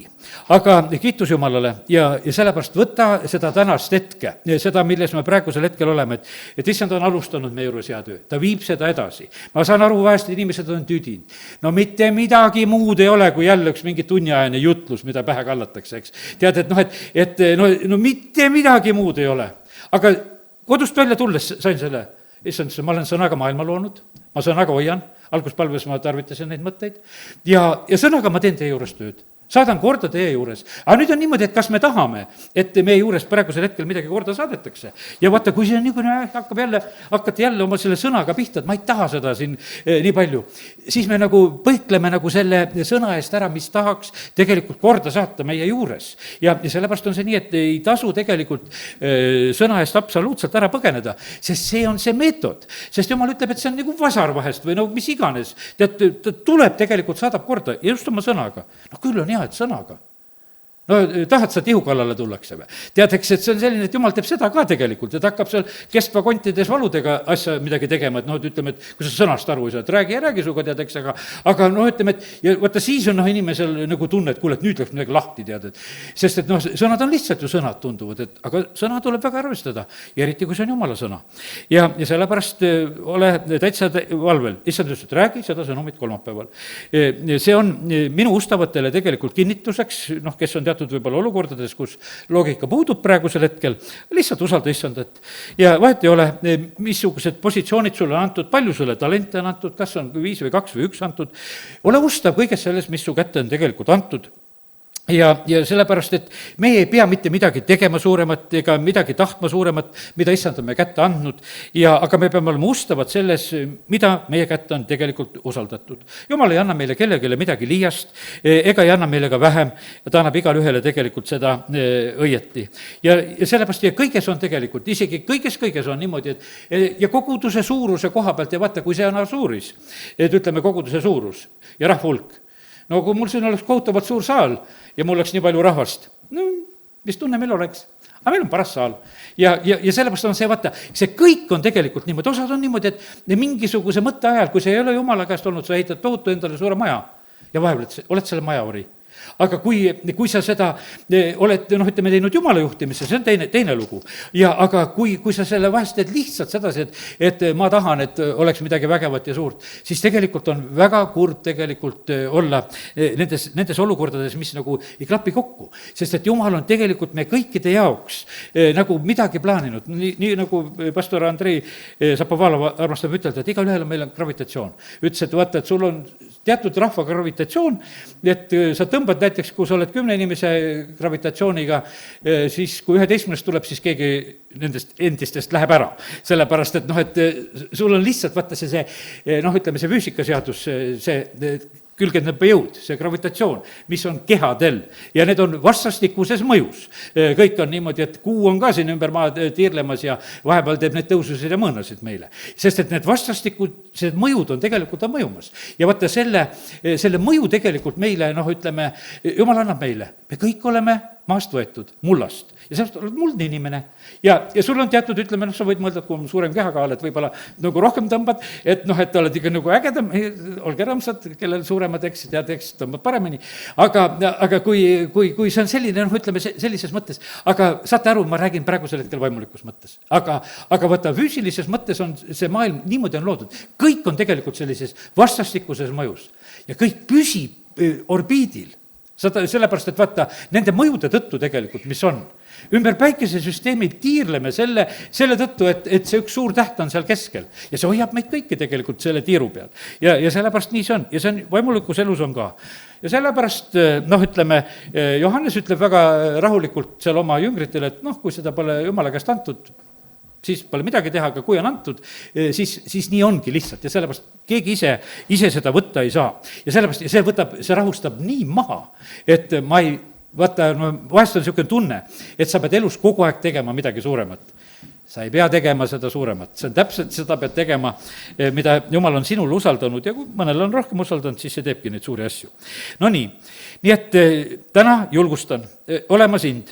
Aga kiitus Jumalale ja sellepärast võta seda tänast hetke, seda, milles me praegusel hetkel oleme, et issand on alustanud meie juures hea töö, ta viib seda edasi. Ma saan aru, vahest inimesed on tüdinud. No mitte midagi muud ei ole, kui jälle üks mingi tunniajane jutlus, mida pähe kallatakse, eks. Tead, et mitte midagi muud ei ole. Aga kodust välja tulles sain selle, issand, ma olen sõnaga maailma loonud, ma sõnaga hoian, alguspalves ma tarvitasin neid mõtteid ja sõnaga ma teen teie juures tööd. Saadan korda teie juures. Aga nüüd on niimoodi, et kas me tahame, et meie juures praegusel hetkel midagi korda saadetakse. Ja vaata, kui see on niisugune, hakkate jälle oma selle sõnaga pihta, et ma ei taha seda siin nii palju, siis me nagu põikleme nagu selle sõna eest ära, mis tahaks tegelikult korda saata meie juures. Ja sellepärast on see nii, et ei tasu tegelikult sõna eest absoluutselt ära põgeneda, sest see on see meetod. Sest jumal ütleb, et see on nagu vasar vahest või mis iganes. Tead, ta tuleb tegelikult, saadab korda ja just oma sõnaga. Küll on hea, et sõnaga. no tahad sa tihu kallale tullakse või? tead, eks, et see on selline, et jumal teeb seda ka tegelikult, et hakkab seal kestva kontides valudega asja midagi tegema, et noh, et ütleme, et kui sa sõnast aru ei saa, et räägi ja räägi suga, tead, eks, aga noh, ütleme, et ja vaata, siis on noh, inimesel nagu tunne, et kuule, et nüüd läks midagi lahti, tead, et sest et noh, sõnad on lihtsalt ju sõnad, tunduvad, et aga sõna tuleb väga arvestada ja eriti, kui see on jumala sõna. ja sellepärast ole täitsa valvel, issand ütles, et räägi seda sõnumit kolmapäeval. see on minu ustavatele tegelikult kinnituseks, noh, kes on teatud võib-olla olukordades, kus loogika puudub praegusel hetkel, lihtsalt usalda issandat. ja vahet ei ole, missugused positsioonid sulle on antud, palju sulle talente on antud, kas on 5 või 2 või 1 antud, ole ustav kõiges selles, mis su kätte on tegelikult antud. ja sellepärast, et meie ei pea mitte midagi tegema suuremat ega midagi tahtma suuremat, mida issand on meie kätte andnud, aga me peame olema ustavad selles, mida meie kätte on tegelikult usaldatud. jumal ei anna meile kellelegi midagi liiast ega ei anna meile ka vähem, ta annab igale ühele tegelikult seda õieti. ja sellepärast ja kõiges on tegelikult, isegi kõiges on niimoodi, et ja koguduse suuruse koha pealt ja vaata, kui see on asuuris, et ütleme, koguduse suurus ja rahva hulk, no kui mul siin oleks kohutavalt suur saal ja mul oleks nii palju rahvast, no mis tunne meil oleks? Aga meil on paras saal. Ja sellepärast on see, vaata, see kõik on tegelikult niimoodi, osad on niimoodi, et mingisuguse mõtte ajal, kui see ei ole jumala käest olnud, sa ehitad tohutu endale suure maja ja vahepeal oled selle maja ori. Aga kui sa seda oled, noh, ütleme, teinud jumala juhtimisse, see on teine lugu. Aga kui sa selle vahest teed lihtsalt sedasi, et ma tahan, et oleks midagi vägevat ja suurt, siis tegelikult on väga kurb tegelikult olla nendes olukordades, mis nagu ei klapi kokku. Sest et jumal on tegelikult me kõikide jaoks nagu midagi plaaninud. Nii nagu pastor Andrei Zapovalov armastab ütelda, et igal ühel on meil on gravitatsioon. Ütles, et vaata, et sul on teatud rahva gravitatsioon, et sa tõmbad näiteks, kui sa oled 10 inimese gravitatsiooniga, siis kui 11 tuleb, siis keegi nendest endistest läheb ära. Sellepärast, et noh, et sul on lihtsalt, vaata see, noh, ütleme see füüsikaseadus, see külgeneb jõud, see gravitatsioon, mis on kehadel ja need on vastastikuses mõjus. Kõik on niimoodi, et kuu on ka siin ümber maad tiirlemas ja vahepeal teeb need tõususid ja mõõnasid meile. Sest et need vastastikused mõjud on tegelikult mõjumas. Ja vaata selle mõju tegelikult meile, noh, ütleme, jumal annab meile. Me kõik oleme maast võetud, mullast. Ja sellest oled muldne inimene. Ja sul on teatud, ütleme, noh, sa võid mõelda, et kui on suurem kehakaal, et võib-olla nagu rohkem tõmbad, et noh, et oled ikka nagu ägedam, olge rõõmsad, kellel suuremad eksid ja teksid tõmbad paremini. Aga kui see on selline, noh, ütleme sellises mõttes, aga saate aru, ma räägin praegusel hetkel vaimulikus mõttes. Aga vaata, füüsilises mõttes on see maailm niimoodi on loodud. Kõik on tegelikult sellises vastastikuses mõjus ja kõik püsib orbiidil. Sellepärast, et vaata, nende mõjude tõttu tegelikult, mis on, ümber päikesesüsteemi tiirleme selle tõttu, et see üks suur täht on seal keskel ja see hoiab meid kõiki tegelikult selle tiiru peal. Ja sellepärast nii see on ja see on vaimulikus elus on ka. Ja sellepärast, noh, ütleme, Johannes ütleb väga rahulikult seal oma jüngritele, et noh, kui seda pole jumala käest antud, siis pole midagi teha, aga kui on antud, siis nii ongi lihtsalt ja sellepärast keegi ise seda võtta ei saa. Ja sellepärast see rahustab nii maha, et ma ei, vaata, no vahest on niisugune tunne, et sa pead elus kogu aeg tegema midagi suuremat. Sa ei pea tegema seda suuremat, see on täpselt seda pead tegema, mida jumal on sinul usaldanud ja kui mõnel on rohkem usaldanud, siis see teebki neid suuri asju. No nii et täna julgustan olema sind,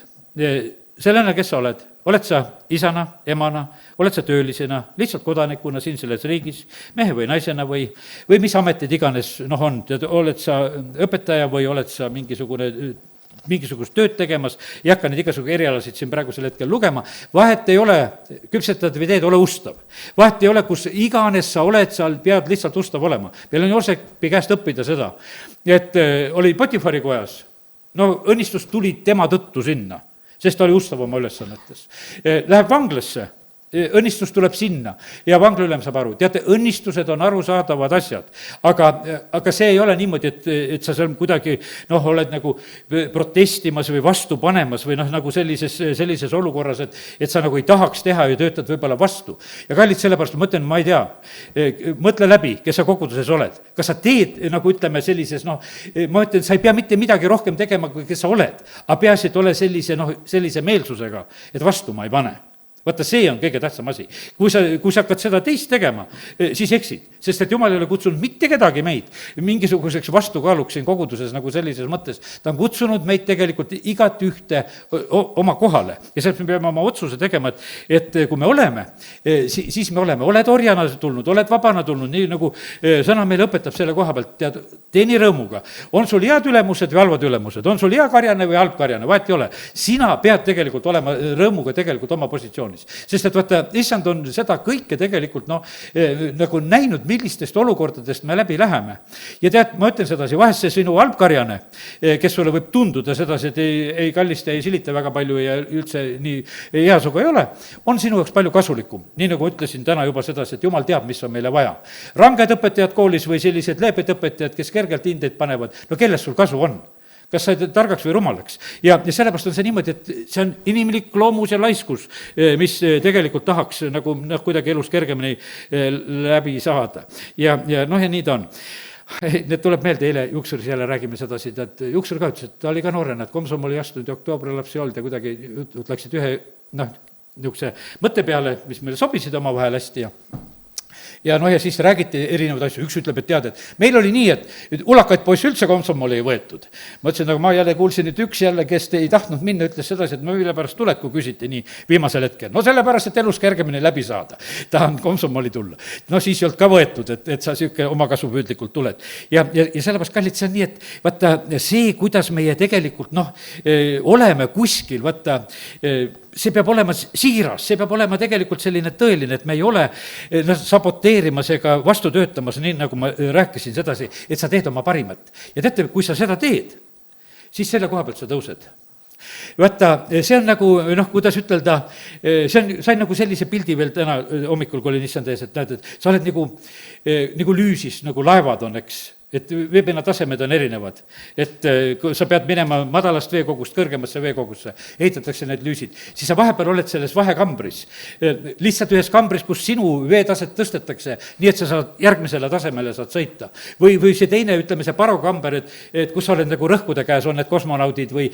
sellena, kes sa oled sa isana, emana, oled sa töölisena, lihtsalt kodanikuna siin selles riigis, mehe või naisena või mis ametid iganes, noh on, oled sa õpetaja või oled sa mingisugust tööd tegemas, ei hakka neid igasugu erialasid siin praegusel hetkel lugema, vahet ei ole, küpsetad või teed, ole ustav. Vahet ei ole, kus iganes sa oled, sa pead lihtsalt ustav olema. Meil on Joosepi käest õppida seda, et oli Potifari kojas, no õnnistus tuli tema tõttu sinna, sest ta oli ustav oma ülesannetes. Läheb vanglasse, õnnistus tuleb sinna ja vanglaülem saab aru. Teate, õnnistused on arusaadavad asjad, aga see ei ole niimoodi, et sa seal kuidagi, noh, oled nagu protestimas või vastu panemas või noh, nagu sellises olukorras, et sa nagu ei tahaks teha ja töötad võib-olla vastu. Ja kallid, sellepärast ma mõtlen, ma ei tea, mõtle läbi, kes sa koguduses oled. Kas sa teed, nagu ütleme, sellises, noh, ma ütlen, sa ei pea mitte midagi rohkem tegema, kui kes sa oled, aga peaasi, et ole sellise meelsusega, et vastu ma ei pane. Vaata, see on kõige tähtsam asi. Kui sa hakkad seda teist tegema, siis eksid. sest et Jumal ei ole kutsunud mitte kedagi meid mingisuguseks vastukaaluks siin koguduses nagu sellises mõttes. ta on kutsunud meid tegelikult igat ühte oma kohale ja sealt me peame oma otsuse tegema, et kui me oleme, siis me oleme, oled orjana tulnud, oled vabana tulnud, nii nagu sõna meile õpetab selle koha pealt, tead, teeni rõõmuga. on sul head ülemused või halvad ülemused, on sul hea karjane või halb karjane, vahet ei ole. sina pead tegelikult olema rõõmuga tegelikult oma positsioonis, sest et vaata, issand on seda kõike tegelikult nagu näinud, millistest olukordadest me läbi läheme. ja tead, ma ütlen sedasi, vahest see sinu halb karjane, kes sulle võib tunduda sedasi, et ei kallista, ei silita väga palju ja üldse nii hea sugu ei ole, on sinu jaoks palju kasulikum. nii nagu ütlesin täna juba sedasi, et Jumal teab, mis on meile vaja. ranged õpetajad koolis või sellised leebed õpetajad, kes kergelt hindeid panevad, no kellest sul kasu on? kas said targaks või rumalaks? ja sellepärast on see niimoodi, et see on inimlik loomus ja laiskus, mis tegelikult tahaks nagu kuidagi elus kergemini läbi saada. ja nii ta on. Need tuleb meelde, eile Juksuris jälle räägime sedasi, et Juksur ka ütles, et ta oli ka noorena, et komsomoli astunud ja oktoobrilaps ei olnud ja kuidagi jutud läksid ühe niisuguse mõtte peale, mis meile sobisid omavahel hästi ja siis räägiti erinevaid asju, üks ütleb, et tead, et meil oli nii, et ulakaid poisse üldse komsomoli ei võetud. Ma ütlesin, aga ma jälle kuulsin, et üks jälle, kes ei tahtnud minna, ütles sedasi, et no mille pärast tuled, kui küsiti nii viimasel hetkel. No sellepärast, et elus kergemini läbi saada. Tahan komsomoli tulla. No siis ei olnud ka võetud, et sa siuke omakasupüüdlikult tuled. Ja sellepärast, kallid, see on nii, et vaata see, kuidas meie tegelikult oleme kuskil, vaata see peab olema siiras, see peab olema tegelikult selline tõeline, et me ei ole saboteerimas ega vastu töötamas, nii nagu ma rääkisin sedasi, et sa teed oma parimat. Ja teate, kui sa seda teed, siis selle koha pealt sa tõused. Vaata, see on nagu, kuidas ütelda, sain nagu sellise pildi veel täna hommikul, kui olin issand ees, et näed, et sa oled nagu lüüsis, nagu laevad on, eks, et veepinna tasemed on erinevad, et kui sa pead minema madalast veekogust kõrgemasse veekogusse, ehitatakse need lüüsid, siis sa vahepeal oled selles vahekambris, lihtsalt ühes kambris, kus sinu veetaset tõstetakse, nii et sa saad järgmisele tasemele saad sõita. Või see teine, ütleme see parokamber, et kus sa oled nagu rõhkude käes, on need kosmonaudid või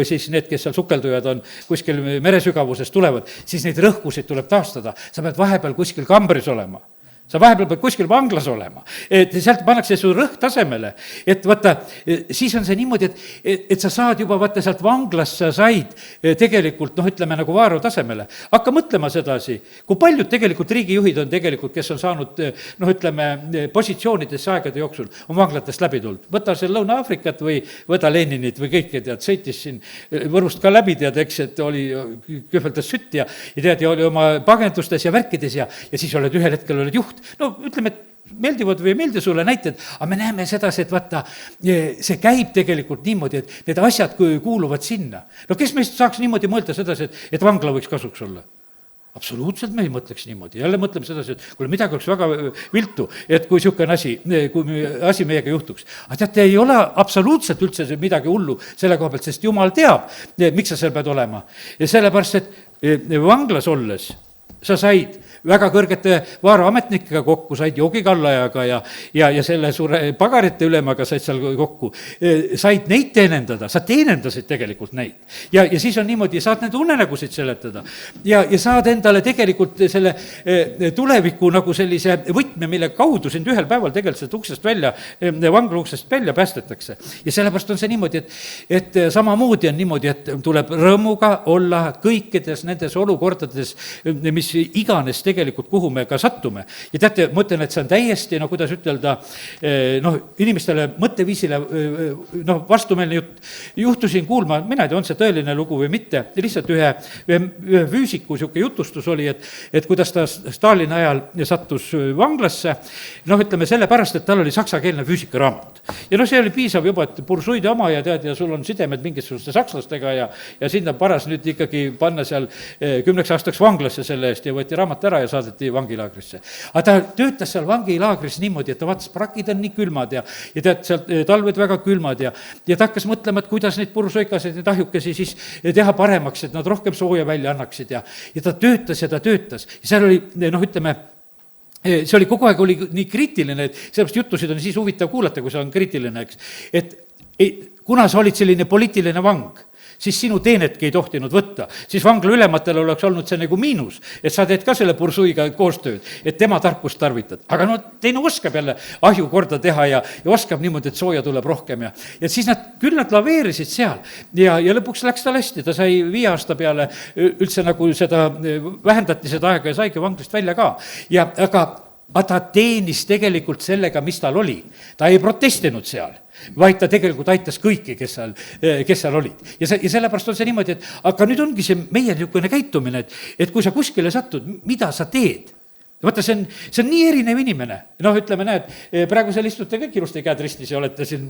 siis need, kes seal sukeldujad on, kuskil meresügavuses tulevad, siis neid rõhkusid tuleb taastada, sa pead vahepeal kuskil kambris olema. Sa vahepeal pead kuskil vanglas olema, et sealt pannakse su rõhk tasemele, et vaata, siis on see niimoodi, et sa saad juba, vaata, sealt vanglast sa said tegelikult, ütleme nagu Vaaro tasemele. Hakka mõtlema sedasi, kui paljud tegelikult riigijuhid on tegelikult, kes on saanud, ütleme, positsioonidesse aegade jooksul, on vanglatest läbi tulnud. Võta seal Lõuna-Aafrikat või võta Leninit või kõike, tead, sõitis siin Võrust ka läbi, tead, eks, et oli kühveldas sütt ja tead, ja oli oma pagendustes ja värkides ja siis oled ühel hetkel oled juht. No ütleme, et meeldivad või ei meeldi sulle näited, aga me näeme sedasi, et vaata, see käib tegelikult niimoodi, et need asjad kuuluvad sinna. No kes meist saaks niimoodi mõelda sedasi, et vangla võiks kasuks olla? Absoluutselt me ei mõtleks niimoodi. Jälle mõtleme sedasi, et kuule, midagi oleks väga viltu, et kui niisugune asi meiega juhtuks. Aga teate, ei ole absoluutselt üldse midagi hullu selle koha pealt, sest Jumal teab, miks sa seal pead olema. Ja sellepärast, et vanglas olles sa said väga kõrgete Vaaro ametnikega kokku, said joogikallajaga ja selle suure pagarite ülemaga said seal kokku, said neid teenendada, sa teenendasid tegelikult neid. Ja siis on niimoodi, saad need unenägusid seletada ja saad endale tegelikult selle tuleviku nagu sellise võtme, mille kaudu sind ühel päeval tegelikult sellest uksest välja, vangla uksest välja päästetakse. Ja sellepärast on see niimoodi, et samamoodi on niimoodi, et tuleb rõõmuga olla kõikides nendes olukordades, mis iganes tegelikult, kuhu me ka sattume. Ja teate, ma ütlen, et see on täiesti, kuidas ütelda, inimestele mõtteviisile vastumeelne jutt. Juhtusin kuulma, mina ei tea, on see tõeline lugu või mitte, lihtsalt ühe füüsiku siuke jutustus oli, et kuidas ta Stalini ajal sattus vanglasse, ütleme sellepärast, et tal oli saksakeelne füüsikaraamat. Ja see oli piisav juba, et bursuide oma ja tead, ja sul on sidemed mingisuguste sakslastega ja sinna paras nüüd ikkagi panna seal 10 aastaks vanglasse selle eest ja võeti raamat ära ja saadeti vangilaagrisse. Aga ta töötas seal vangilaagris niimoodi, et ta vaatas, prakid on nii külmad ja tead, sealt talved väga külmad ja ta hakkas mõtlema, et kuidas neid pursuikasid, neid ahjukesi siis teha paremaks, et nad rohkem sooja välja annaksid ja ta töötas ja seal oli, ütleme, see oli kogu aeg oli nii kriitiline, et sellepärast jutusid on siis huvitav kuulata, kui see on kriitiline, eks, et kuna sa olid selline poliitiline vang, siis sinu teenetki ei tohtinud võtta. Siis vangla ülematel oleks olnud see nagu miinus, et sa teed ka selle pursuiga koostööd, et tema tarkust tarvitad. aga no teine oskab jälle ahju korda teha ja oskab niimoodi, et sooja tuleb rohkem ja siis küll nad laveerisid seal ja lõpuks läks tal hästi, ta sai 5 aasta peale üldse nagu seda, vähendati seda aega ja saigi vanglist välja ka. aga ta teenis tegelikult sellega, mis tal oli. Ta ei protestinud seal, vaid ta tegelikult aitas kõiki, kes seal olid. Ja sellepärast on see niimoodi, et aga nüüd ongi see meie niisugune käitumine, et kui sa kuskile satud, mida sa teed? Vaata, see on nii erinev inimene. Noh, ütleme, näed, praegu seal istute kõik ilusti käed ristis ja olete siin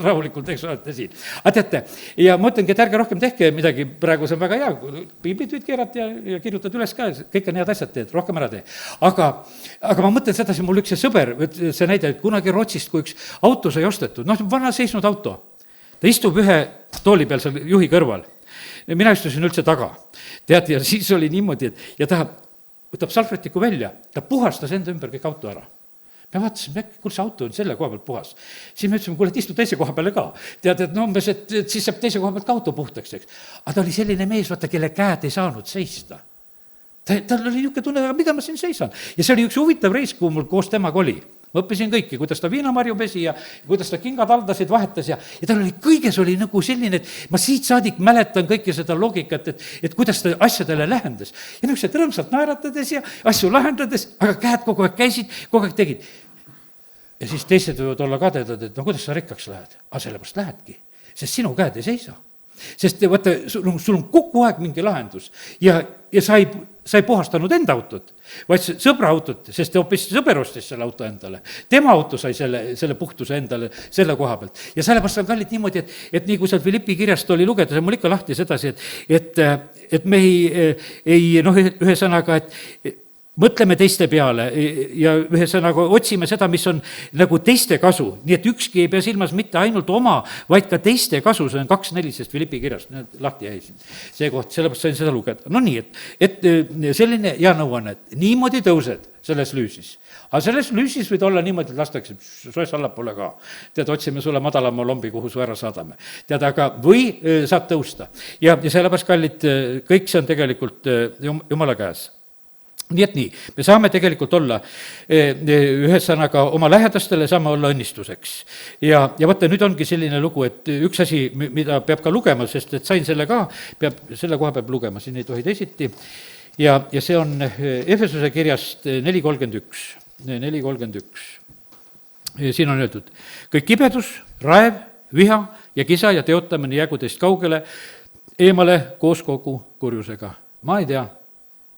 rahulikult, eks olete siin. Aga teate, ja ma ütlengi, et ärge rohkem tehke midagi, praegu see on väga hea, piiblit võid keerata ja kirjutad üles ka, kõik on head asjad teed, rohkem ära tee. Aga ma mõtlen sedasi, mul üks sõber, see näide, et kunagi Rootsist, kui üks auto sai ostetud, noh, vana seisnud auto, ta istub ühe tooli peal seal juhi kõrval. Mina istusin üldse taga, tead, ja siis oli niimoodi, et ja ta võtab salvetiku välja, ta puhastas enda ümber kõik auto ära. Me vaatasime, kuule, see auto on selle koha pealt puhas. Siis me ütlesime, kuule, et istu teise koha peale ka. Tead, et umbes, et siis saab teise koha pealt ka auto puhtaks, eks. Aga ta oli selline mees, vaata, kelle käed ei saanud seista. Tal oli niisugune tunne, aga mida ma siin seisan? Ja see oli üks huvitav reis, kui mul koos temaga oli. Ma õppisin kõiki, kuidas ta viinamarju pesi ja kuidas ta kingad aldasid, vahetas ja tal oli kõiges oli nagu selline, et ma siit saadik mäletan kõike seda loogikat, et kuidas ta asjadele lähendas. Ja niisugused rõõmsalt naeratades ja asju lahendades, aga käed kogu aeg käisid, kogu aeg tegid. Ja siis teised võivad olla kadedad, et no kuidas sa rikkaks lähed? Aga sellepärast lähedki, sest sinu käed ei seisa. Sest vaata, sul on kogu aeg mingi lahendus ja sa ei puhastanud enda autot, vaid sõbra autot, sest hoopis sõber ostis selle auto endale. Tema auto sai selle puhtuse endale selle koha pealt. Ja sellepärast on kallid niimoodi, et nii kui seal Filippi kirjast oli lugeda, see on mul ikka lahti sedasi, et me ei ühesõnaga, et mõtleme teiste peale ja ühesõnaga otsime seda, mis on nagu teiste kasu, nii et ükski ei pea silmas mitte ainult oma, vaid ka teiste kasu, see on 2.4 Filippi kirjast, lahti jäi siin see koht, sellepärast sain seda lugeda. No nii, et selline hea nõuanne, et niimoodi tõused selles lüüsis. Aga selles lüüsis võid olla niimoodi, et lastakse soes allapoole ka. Tead, otsime sulle madalama lombi, kuhu su ära saadame. Tead, aga või saad tõusta. Ja sellepärast, kallid, kõik see on tegelikult Jumala käes. Nii et nii, me saame tegelikult olla ühesõnaga oma lähedastele saame olla õnnistuseks. Ja vaata, nüüd ongi selline lugu, et üks asi, mida peab ka lugema, sest et sain selle ka, selle koha peab lugema, siin ei tohi teisiti. Ja see on Efesuse kirjast 4.31. Siin on öeldud, kõik kibedus, raev, viha ja kisa ja teotamine jäägu teist kaugele, eemale koos kogu kurjusega. Ma ei tea,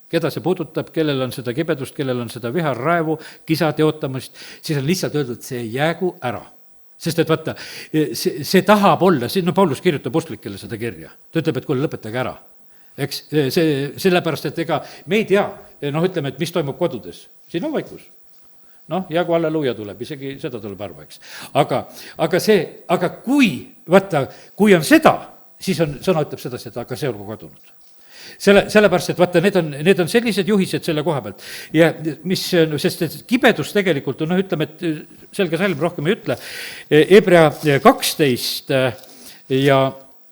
keda see puudutab, kellel on seda kibedust, kellel on seda viha, raevu, kisa teotamist, siis on lihtsalt öeldud, see jäägu ära. Sest et vaata, see tahab olla, siin Paulus kirjutab apostlikele seda kirja. Ta ütleb, et kuule, lõpetage ära. Eks sellepärast, et ega me ei tea, ütleme, et mis toimub kodudes. Siin on vaikus. Jäägu halleluuja tuleb, isegi seda tuleb arva, eks. Aga kui on seda, siis on, sõna ütleb seda, aga see olgu kadunud. Sellepärast, et vaata, need on sellised juhised selle koha pealt. Ja mis, sest et kibedus tegelikult on, ütleme, et selge salm rohkem ei ütle. Hebra 12 ja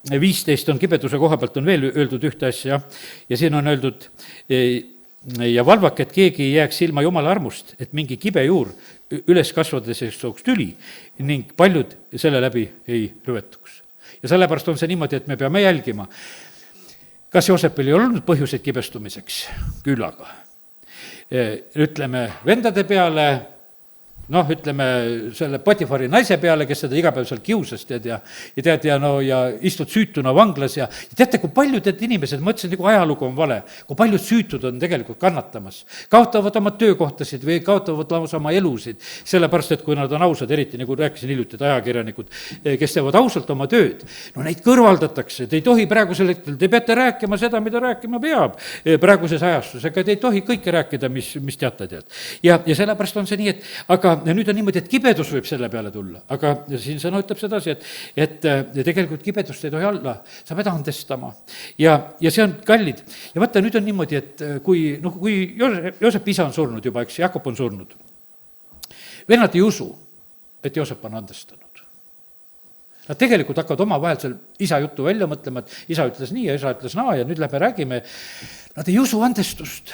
15 on kibeduse koha pealt on veel öeldud ühte asja. Ja siin on öeldud, ja valvake, et keegi ei jääks ilma Jumala armust, et mingi kibe juur üles kasvades oleks tüli ning paljud selle läbi ei rüvetuks. Ja sellepärast on see niimoodi, et me peame jälgima. Kas Joosepil ei olnud põhjuseid kibestumiseks? Küll aga. Ütleme, vendade peale, ütleme, selle Potifari naise peale, kes seda igapäev seal kiusas, ja istud süütuna vanglas ja teate, kui paljud need inimesed, ma ütlesin, nagu ajalugu on vale, kui paljud süütud on tegelikult kannatamas, kaotavad oma töökohtasid või kaotavad lausa oma elusid, sellepärast, et kui nad on ausad, eriti nagu rääkisin hiljuti, et ajakirjanikud, kes teevad ausalt oma tööd, neid kõrvaldatakse, te ei tohi praegusel hetkel, te peate rääkima seda, mida rääkima peab praeguses ajastus, ega te ei tohi kõike rääkida, mis teate. Ja sellepärast on see nii, et aga nüüd on niimoodi, et kibedus võib selle peale tulla, aga siin sõna ütleb sedasi, et tegelikult kibedust ei tohi olla, sa pead andestama. Ja see on kallid. Ja vaata, nüüd on niimoodi, et kui Joosep isa on surnud juba, eks, Jakob on surnud, vennad ei usu, et Joosep on andestanud. Nad tegelikult hakkavad omavahel seal isa juttu välja mõtlema, et isa ütles nii ja isa ütles naa ja nüüd lähme räägime. Nad ei usu andestust.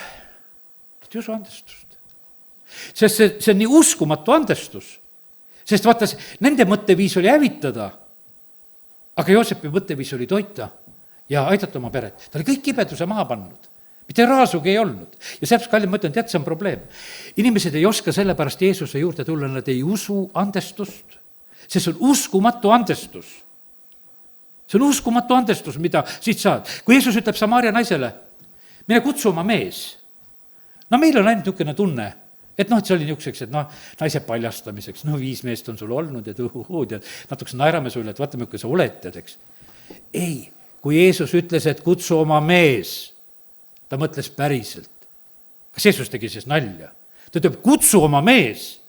Nad ei usu andestust. Sest see on nii uskumatu andestus. Sest vaata, nende mõtteviis oli hävitada, aga Joosepi mõtteviis oli toita ja aidata oma peret. Ta oli kõik kibeduse maha pannud. Mitte raasugi ei olnud. Ja sellepärast, kallid, ma ütlen, tead, see on probleem. Inimesed ei oska sellepärast Jeesuse juurde tulla, nad ei usu andestust. Sest see on uskumatu andestus. See on uskumatu andestus, mida siit saad. Kui Jeesus ütleb Samaaria naisele, mine kutsu oma mees. No meil on ainult niisugune tunne, et see oli niisuguseks, et naise paljastamiseks, 5 meest on sul olnud ja natuks naerame sulle, et vaata, milline sa oled, eks. Ei, kui Jeesus ütles, et kutsu oma mees, ta mõtles päriselt. Kas Jeesus tegi siis nalja? Ta ütleb, kutsu oma mees.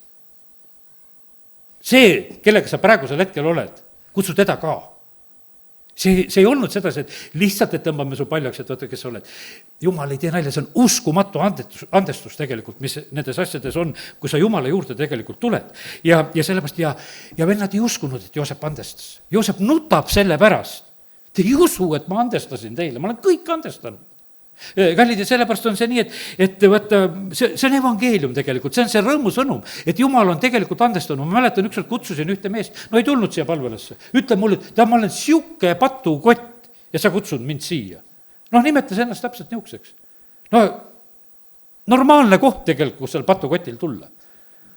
See, kellega sa praegusel hetkel oled, kutsu teda ka. See ei olnud sedasi, et lihtsalt, et tõmbame su paljaks, et vaata, kes sa oled. Jumal ei tee nalja, see on uskumatu andestus tegelikult, mis nendes asjades on, kui sa Jumala juurde tegelikult tuled. Ja sellepärast, ja vennad ei uskunud, et Joosep andestas. Joosep nutab selle pärast. Te ei usu, et ma andestasin teile, ma olen kõik andestanud. Kallid, ja sellepärast on see nii, et vaata, see on evangeelium tegelikult, see on see rõõmusõnum, et Jumal on tegelikult andestanud. Ma mäletan, ükskord kutsusin ühte meest, ei tulnud siia palvelesse. Ütle mulle, ma olen siuke patukott ja sa kutsud mind siia. Nimetas ennast täpselt niisuguseks. Normaalne koht tegelikult, kus seal patukotil tulla.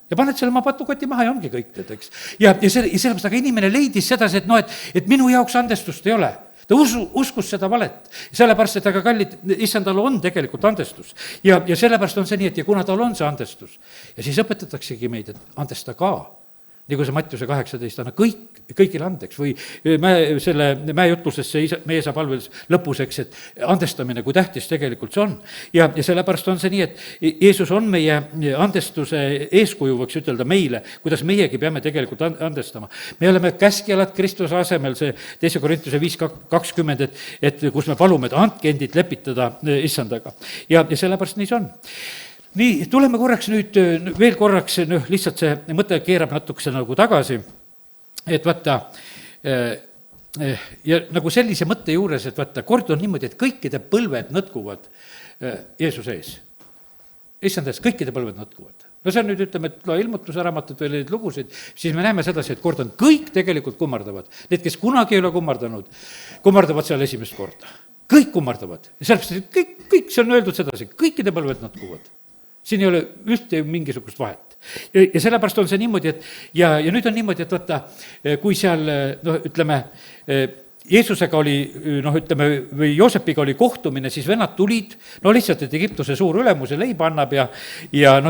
Ja paned selle oma patukoti maha ja ongi kõik, eks. Ja sellepärast, aga inimene leidis sedasi, et minu jaoks andestust ei ole. Ta uskus seda valet, sellepärast, et aga kallid, issandal on tegelikult andestus. Ja sellepärast on see nii, et ja kuna tal on see andestus, ja siis õpetataksegi meid, et andesta ka. Nagu see Mattiuse 18, anna kõigile andeks või selle mäejutlusesse meie saab palvel lõpuseks, et andestamine, kui tähtis tegelikult see on. Ja sellepärast on see nii, et Jeesus on meie andestuse eeskuju, võiks ütelda meile, kuidas meiegi peame tegelikult andestama. Me oleme käskjalad Kristuse asemel, see 2. Korintuse 5:20, et kus me palume, et andke endid lepitada issandaga. Ja sellepärast nii see on. Nii, tuleme korraks nüüd veel korraks, lihtsalt see mõte keerab natukese nagu tagasi, et vaata, ja nagu sellise mõtte juures, et vaata, kord on niimoodi, et kõikide põlved nõtkuvad Jeesuse ees. Issand ees, kõikide põlved nõtkuvad. See on nüüd, ütleme, et ilmutuse raamatut või neid lugusid, siis me näeme sedasi, et kord on kõik tegelikult kummardavad. Need, kes kunagi ei ole kummardanud, kummardavad seal esimest korda. Kõik kummardavad. Ja sellepärast, kõik see on öeldud sedasi, kõikide põlved nõtkuvad. Siin ei ole ühte mingisugust vahet. Ja sellepärast on see niimoodi, et ja nüüd on niimoodi, et vaata, kui seal, ütleme, Jeesusega oli, ütleme, või Joosepiga oli kohtumine, siis vennad tulid, lihtsalt, et Egiptuse suur ülemus ja leiba annab ja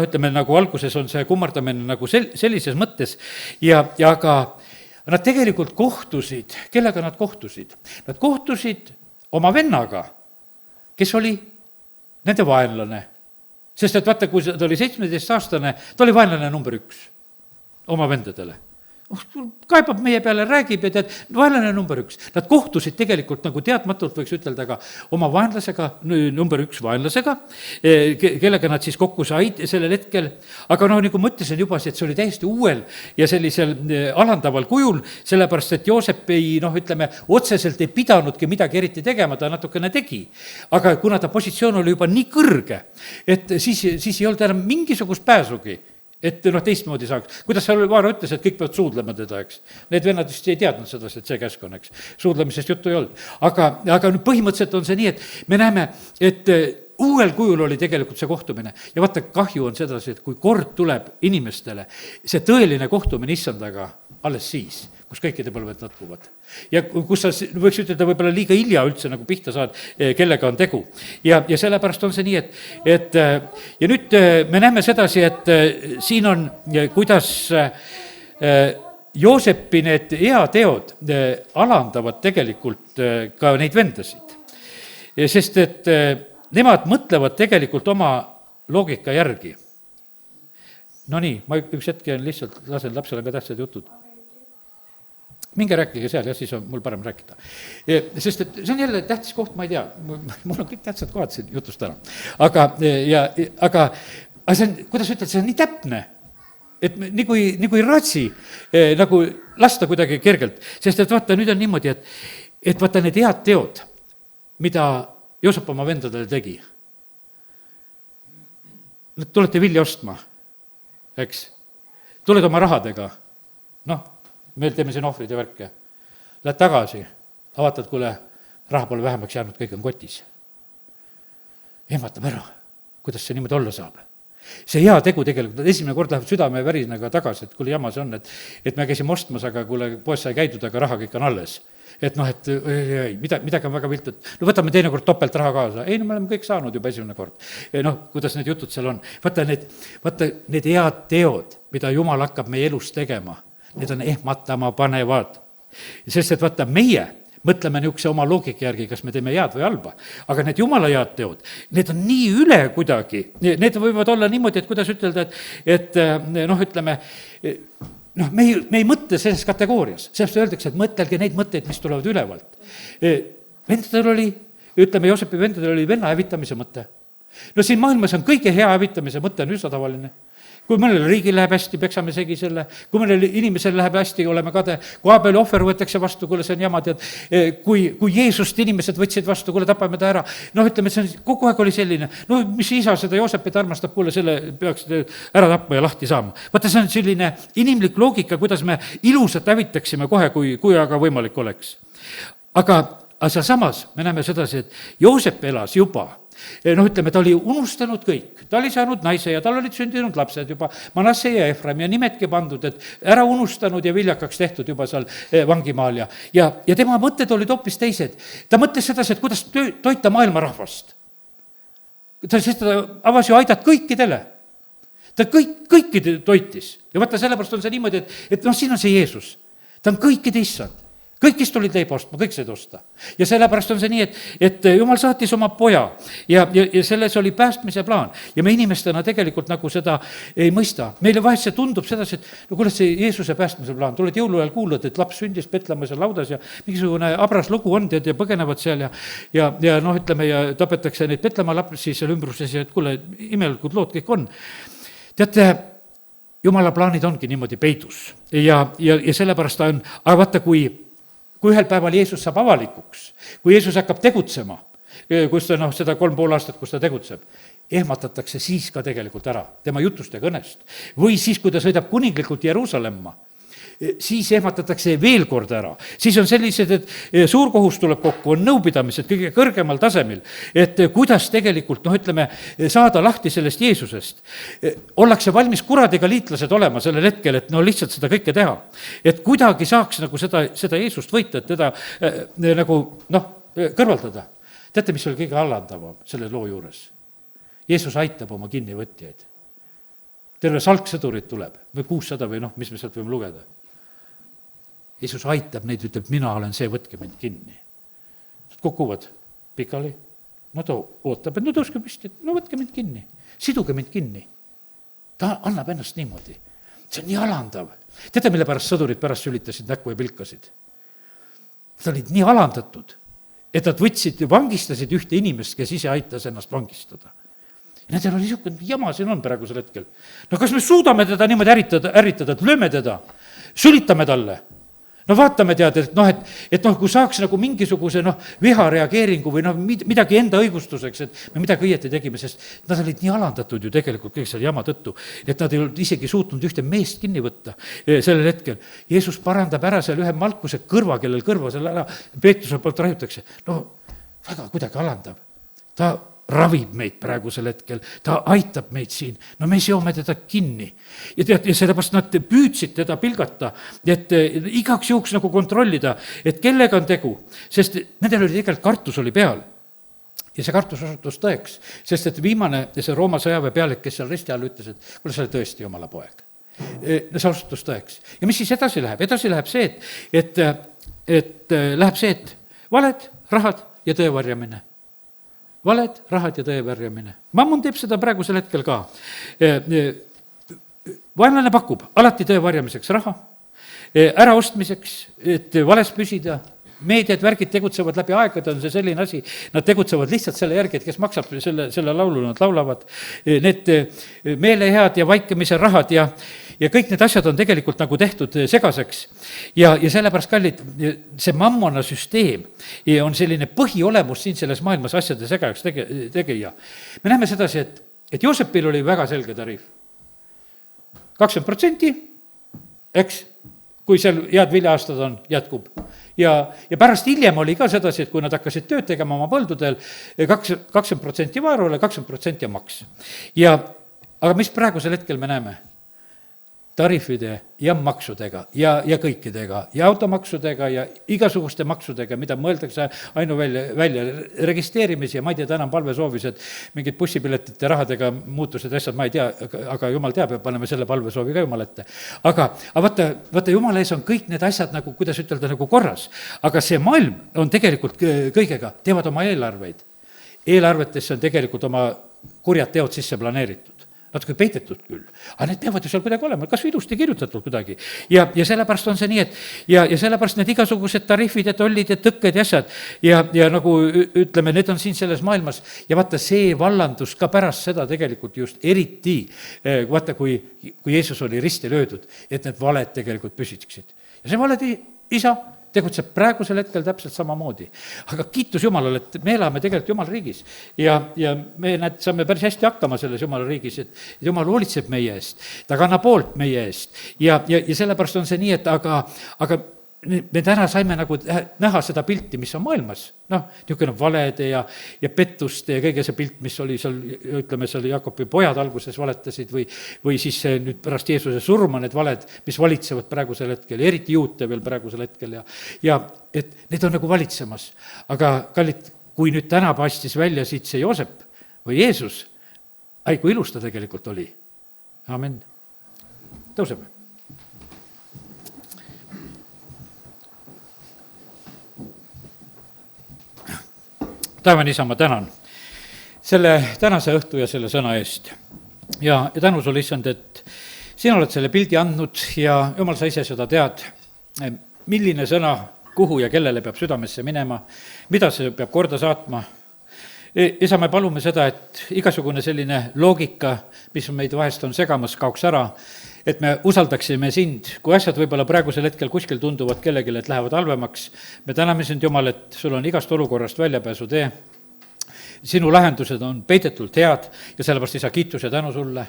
ütleme, nagu alguses on see kummardamine nagu sellises mõttes ja aga nad tegelikult kohtusid, kellega nad kohtusid? Nad kohtusid oma vennaga, kes oli nende vaenlane. Sest et vaata, kui ta oli 17-aastane, ta oli vaenlane number 1 oma vendadele. Kaebab meie peale, räägib ja tead, vaenlane number 1. Nad kohtusid tegelikult nagu teadmatult, võiks ütelda ka oma vaenlasega, number 1 vaenlasega, kellega nad siis kokku said sellel hetkel. Aga nagu ma ütlesin juba, et see oli täiesti uuel ja sellisel alandaval kujul, sellepärast, et Joosep ei, ütleme, otseselt ei pidanudki midagi eriti tegema, ta natukene tegi. Aga kuna ta positsioon oli juba nii kõrge, et siis ei olnud enam mingisugust pääsugi, et teistmoodi saaks. Kuidas Vaaro ütles, et kõik peavad suudlema teda, eks. Need vennad vist ei teadnud seda, et see käsk on, eks. Suudlemisest juttu ei olnud. Aga nüüd põhimõtteliselt on see nii, et me näeme, et uuel kujul oli tegelikult see kohtumine. Ja vaata, kahju on sedasi, et kui kord tuleb inimestele see tõeline kohtumine issandaga alles siis, kus kõikide põlved natkuvad. Ja kus sa võiks ütelda võib-olla liiga hilja üldse nagu pihta saad, kellega on tegu. Ja sellepärast on see nii, et ja nüüd me näeme sedasi, et siin on, kuidas Joosepi need heateod alandavad tegelikult ka neid vendasid. Sest et nemad mõtlevad tegelikult oma loogika järgi. No nii, ma üks hetke lihtsalt lasen lapsele ka tähtsad jutud. Minge rääkige seal ja siis on mul parem rääkida. Sest et see on jälle tähtis koht, ma ei tea, mul on kõik tähtsad kohad siin jutust täna. Aga see on, kuidas ütled, see on nii täpne, et nii kui ratsi, nagu lasta kuidagi kergelt, sest et vaata, nüüd on niimoodi, et vaata need head teod, mida Joosep oma vendadele tegi. Nad tulete vilja ostma, eks, tuled oma rahadega, noh, meil teeme siin ohvrid ja värke, lähed tagasi, vaatad, kuule, raha pole vähemaks jäänud, kõik on kotis. Ehmatab ära, kuidas see niimoodi olla saab. See hea tegu tegelikult, esimene kord läheb südame värisnaga tagasi, et kuule, jama see on, et me käisime ostmas, aga kuule, poes sai käidud, aga raha kõik on alles. Et noh, et midagi on väga viltu, et no võtame teinekord topelt raha kaasa. Ei, no me oleme kõik saanud juba esimene kord. Noh, kuidas need jutud seal on. Vaata need head teod, mida Jumal hakkab meie elus tegema, need on ehmatama panevad. Sest et vaata, meie mõtleme niisuguse oma loogika järgi, kas me teeme head või halba. Aga need Jumala head teod, need on nii üle kuidagi, need võivad olla niimoodi, et kuidas ütelda, et noh, ütleme, noh, me ei mõtle selles kategoorias, sellest öeldakse, et mõtelge neid mõtteid, mis tulevad ülevalt. Vendadel oli, ütleme, Joosepi vendadel oli venna hävitamise mõte. No siin maailmas on kõige hea hävitamise mõte on üsna tavaline. Kui mõnel riigil läheb hästi, peksame segi selle, kui mõnel inimesel läheb hästi, oleme kade, kui Abeli ohver võetakse vastu, kuule, see on jama, tead, kui Jeesust inimesed võtsid vastu, kuule, tapame ta ära. Noh, ütleme, see on, kogu aeg oli selline, no mis isa seda Joosepit armastab, kuule, selle peaks ära tapma ja lahti saama. Vaata, see on selline inimlik loogika, kuidas me ilusat hävitaksime kohe, kui aga võimalik oleks. Aga seal samas me näeme sedasi, et Joosep elas juba, noh, ütleme, ta oli unustanud kõik, ta oli saanud naise ja tal olid sündinud lapsed juba, Manasse ja Efraim ja nimedki pandud, et ära unustanud ja viljakaks tehtud juba seal vangimaal ja tema mõtted olid hoopis teised. Ta mõtles sedasi, et kuidas toita maailma rahvast. Ta avas ju aidad kõikidele. Ta kõikide toitis ja vaata, sellepärast on see niimoodi, et noh, siin on see Jeesus. Ta on kõikide issand. Kõik, kes tulid leiba ostma, kõik said osta. Ja sellepärast on see nii, et Jumal saatis oma poja ja selles oli päästmise plaan. Ja me inimestena tegelikult nagu seda ei mõista. Meile vahest see tundub sedasi, et no kuule, see Jeesuse päästmise plaan, tuled jõuluajal kuulad, et laps sündis Petlemma seal laudas ja mingisugune abras lugu on, tead, ja põgenevad seal ja noh, ütleme, ja tapetakse neid Petlemma lapsi seal ümbruses ja et kuule, imelikud lood kõik on. Teate, Jumala plaanid ongi niimoodi peidus ja sellepärast ta on, aga vaata, kui ühel päeval Jeesus saab avalikuks, kui Jeesus hakkab tegutsema, kus ta noh, seda 3,5 aastat, kus ta tegutseb, ehmatatakse siis ka tegelikult ära tema jutust ja kõnest. Või siis, kui ta sõidab kuninglikult Jeruusalemma, siis ehmatatakse veel kord ära. Siis on sellised, et suurkohus tuleb kokku, on nõupidamised kõige kõrgemal tasemel, et kuidas tegelikult, noh, ütleme, saada lahti sellest Jeesusest. Ollakse valmis kuradiga liitlased olema sellel hetkel, et no lihtsalt seda kõike teha. Et kuidagi saaks nagu seda Jeesust võita, et teda nagu, noh, kõrvaldada. Teate, mis oli kõige alandavam selle loo juures? Jeesus aitab oma kinnivõtjaid. Terve salksõdurid tuleb, või 600 või noh, mis me sealt võime lugeda. Jeesus aitab neid, ütleb, mina olen see, võtke mind kinni. Kukuvad pikali, no ta ootab, et no tõuske püsti, no võtke mind kinni, siduge mind kinni. Ta annab ennast niimoodi. See on nii alandav. Teate, mille pärast sõdurid pärast sülitasid näkku ja pilkasid? Nad olid nii alandatud, et nad võtsid ja vangistasid ühte inimest, kes ise aitas ennast vangistada. Ja nendel oli niisugune jama siin on praegusel hetkel. No kas me suudame teda niimoodi ärritada, et lööme teda, sülitame talle? No vaatame teada, et noh, kui saaks nagu mingisuguse viha reageeringu või midagi enda õigustuseks, et me midagi õieti tegime, sest nad olid nii alandatud ju tegelikult kõik seal jama tõttu, et nad ei olnud isegi suutnud ühte meest kinni võtta sellel hetkel. Jeesus parandab ära seal ühe malkuse kõrva, kellel kõrva seal ära Peetruse poolt raiutakse. No väga kuidagi alandab. Ta ravib meid praegusel hetkel, ta aitab meid siin, no me seome teda kinni. Ja sellepärast nad püüdsid teda pilgata, et igaks juhuks nagu kontrollida, et kellega on tegu, sest nendel oli tegelikult kartus oli peal. Ja see kartus osutus tõeks, sest et viimane see Rooma sõjaväe pealik, kes seal resti all ütles, et kuule, sa oled tõesti Jumala poeg. See osutus tõeks. Ja mis siis edasi läheb? Edasi läheb see, et läheb see, et valed, rahad ja tõe varjamine. Valed, rahad ja tõe varjamine. Mammon teeb seda praegusel hetkel ka. Vaenlane pakub alati tõe varjamiseks raha, äraostmiseks, et vales püsida, meediad, värgid tegutsevad läbi aegade, on see selline asi, nad tegutsevad lihtsalt selle järgi, et kes maksab selle laulu, nad laulavad. Need meelehead ja vaikimise rahad ja kõik need asjad on tegelikult nagu tehtud segaseks. Ja sellepärast, kallid, see mammona süsteem on selline põhiolemus siin selles maailmas asjade segajaks tegija. Me näeme sedasi, et Joosepil oli väga selge tariif. 20%, eks, kui seal head vilja-aastad on, jätkub. Ja pärast hiljem oli ka sedasi, et kui nad hakkasid tööd tegema oma põldudel, 20% vaarule, 20% maks. Aga mis praegusel hetkel me näeme? Tariifide ja maksudega ja kõikidega ja automaksudega ja igasuguste maksudega, mida mõeldakse välja registreerimise ja ma ei tea, täna on palvesoovis, et mingid bussipiletite rahadega muutused asjad, ma ei tea, aga jumal teab ja paneme selle palvesoovi ka jumal ette. Aga vaata, jumala ees on kõik need asjad nagu, kuidas ütelda, nagu korras. Aga see maailm on tegelikult kõigega, teevad oma eelarveid. Eelarvetesse on tegelikult oma kurjad teod sisse planeeritud. Natuke peidetud küll, aga need peavad ju seal kuidagi olema, kas ilusti kirjutatud kuidagi. Ja sellepärast on see nii, et ja sellepärast need igasugused tariifid ja tollid ja tõkked ja asjad ja nagu ütleme, need on siin selles maailmas. Ja vaata, see vallandus ka pärast seda tegelikult just eriti, vaata, kui Jeesus oli risti löödud, et need valed tegelikult püsiksid. Ja see valed isa tegutseb praegusel hetkel täpselt samamoodi. Aga kiitus Jumalale, et me elame tegelikult Jumala riigis ja me saame päris hästi hakkama selles Jumala riigis, et Jumal hoolitseb meie eest, ta kannab hoolt meie eest ja sellepärast on see nii, et aga me täna saime nagu näha seda pilti, mis on maailmas, niisugune valede ja pettuste ja kõige see pilt, mis oli seal, ütleme, seal Jakobi pojad alguses valetasid või siis nüüd pärast Jeesuse surma need valed, mis valitsevad praegusel hetkel, eriti juute veel praegusel hetkel ja et need on nagu valitsemas. Aga kallid, kui nüüd täna paistis välja siit see Joosep või Jeesus, kui ilus ta tegelikult oli. Amen. Tõuseme. Taevane isa, ma tänan selle tänase õhtu ja selle sõna eest. Ja tänu sulle, issand, et sina oled selle pildi andnud ja Jumal, sa ise seda tead, milline sõna, kuhu ja kellele peab südamesse minema, mida see peab korda saatma. Isa, me palume seda, et igasugune selline loogika, mis meid vahest on segamas, kaoks ära, et me usaldaksime sind, kui asjad võib-olla praegusel hetkel kuskil tunduvad kellelegi, et lähevad halvemaks. Me täname sind, Jumal, et sul on igast olukorrast väljapääsu tee. Sinu lahendused on peidetult head ja sellepärast, isa, kiitus ja tänu sulle.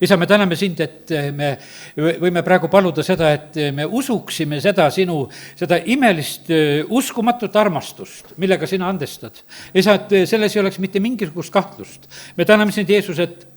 Isa, me täname sind, et me võime praegu paluda seda, et me usuksime seda sinu, seda imelist uskumatut armastust, millega sina andestad. Isa, et selles ei oleks mitte mingisugust kahtlust. Me täname sind, Jeesus, et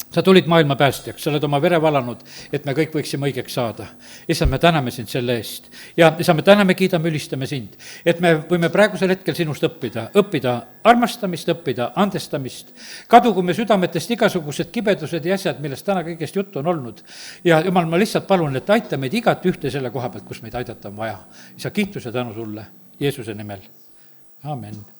sa tulid maailma päästjaks, sa oled oma vere valanud, et me kõik võiksime õigeks saada. Issand, me täname sind selle eest. Ja isa, me täname, kiidame, ülistame sind, et me võime praegusel hetkel sinust õppida armastamist, õppida andestamist. Kadugu me südametest igasugused kibedused ja asjad, millest täna kõigest juttu on olnud. Ja Jumal, ma lihtsalt palun, et aita meid igat ühte selle koha pealt, kus meid aidata on vaja. Isa, kiitus ja tänu sulle Jeesuse nimel. Amen.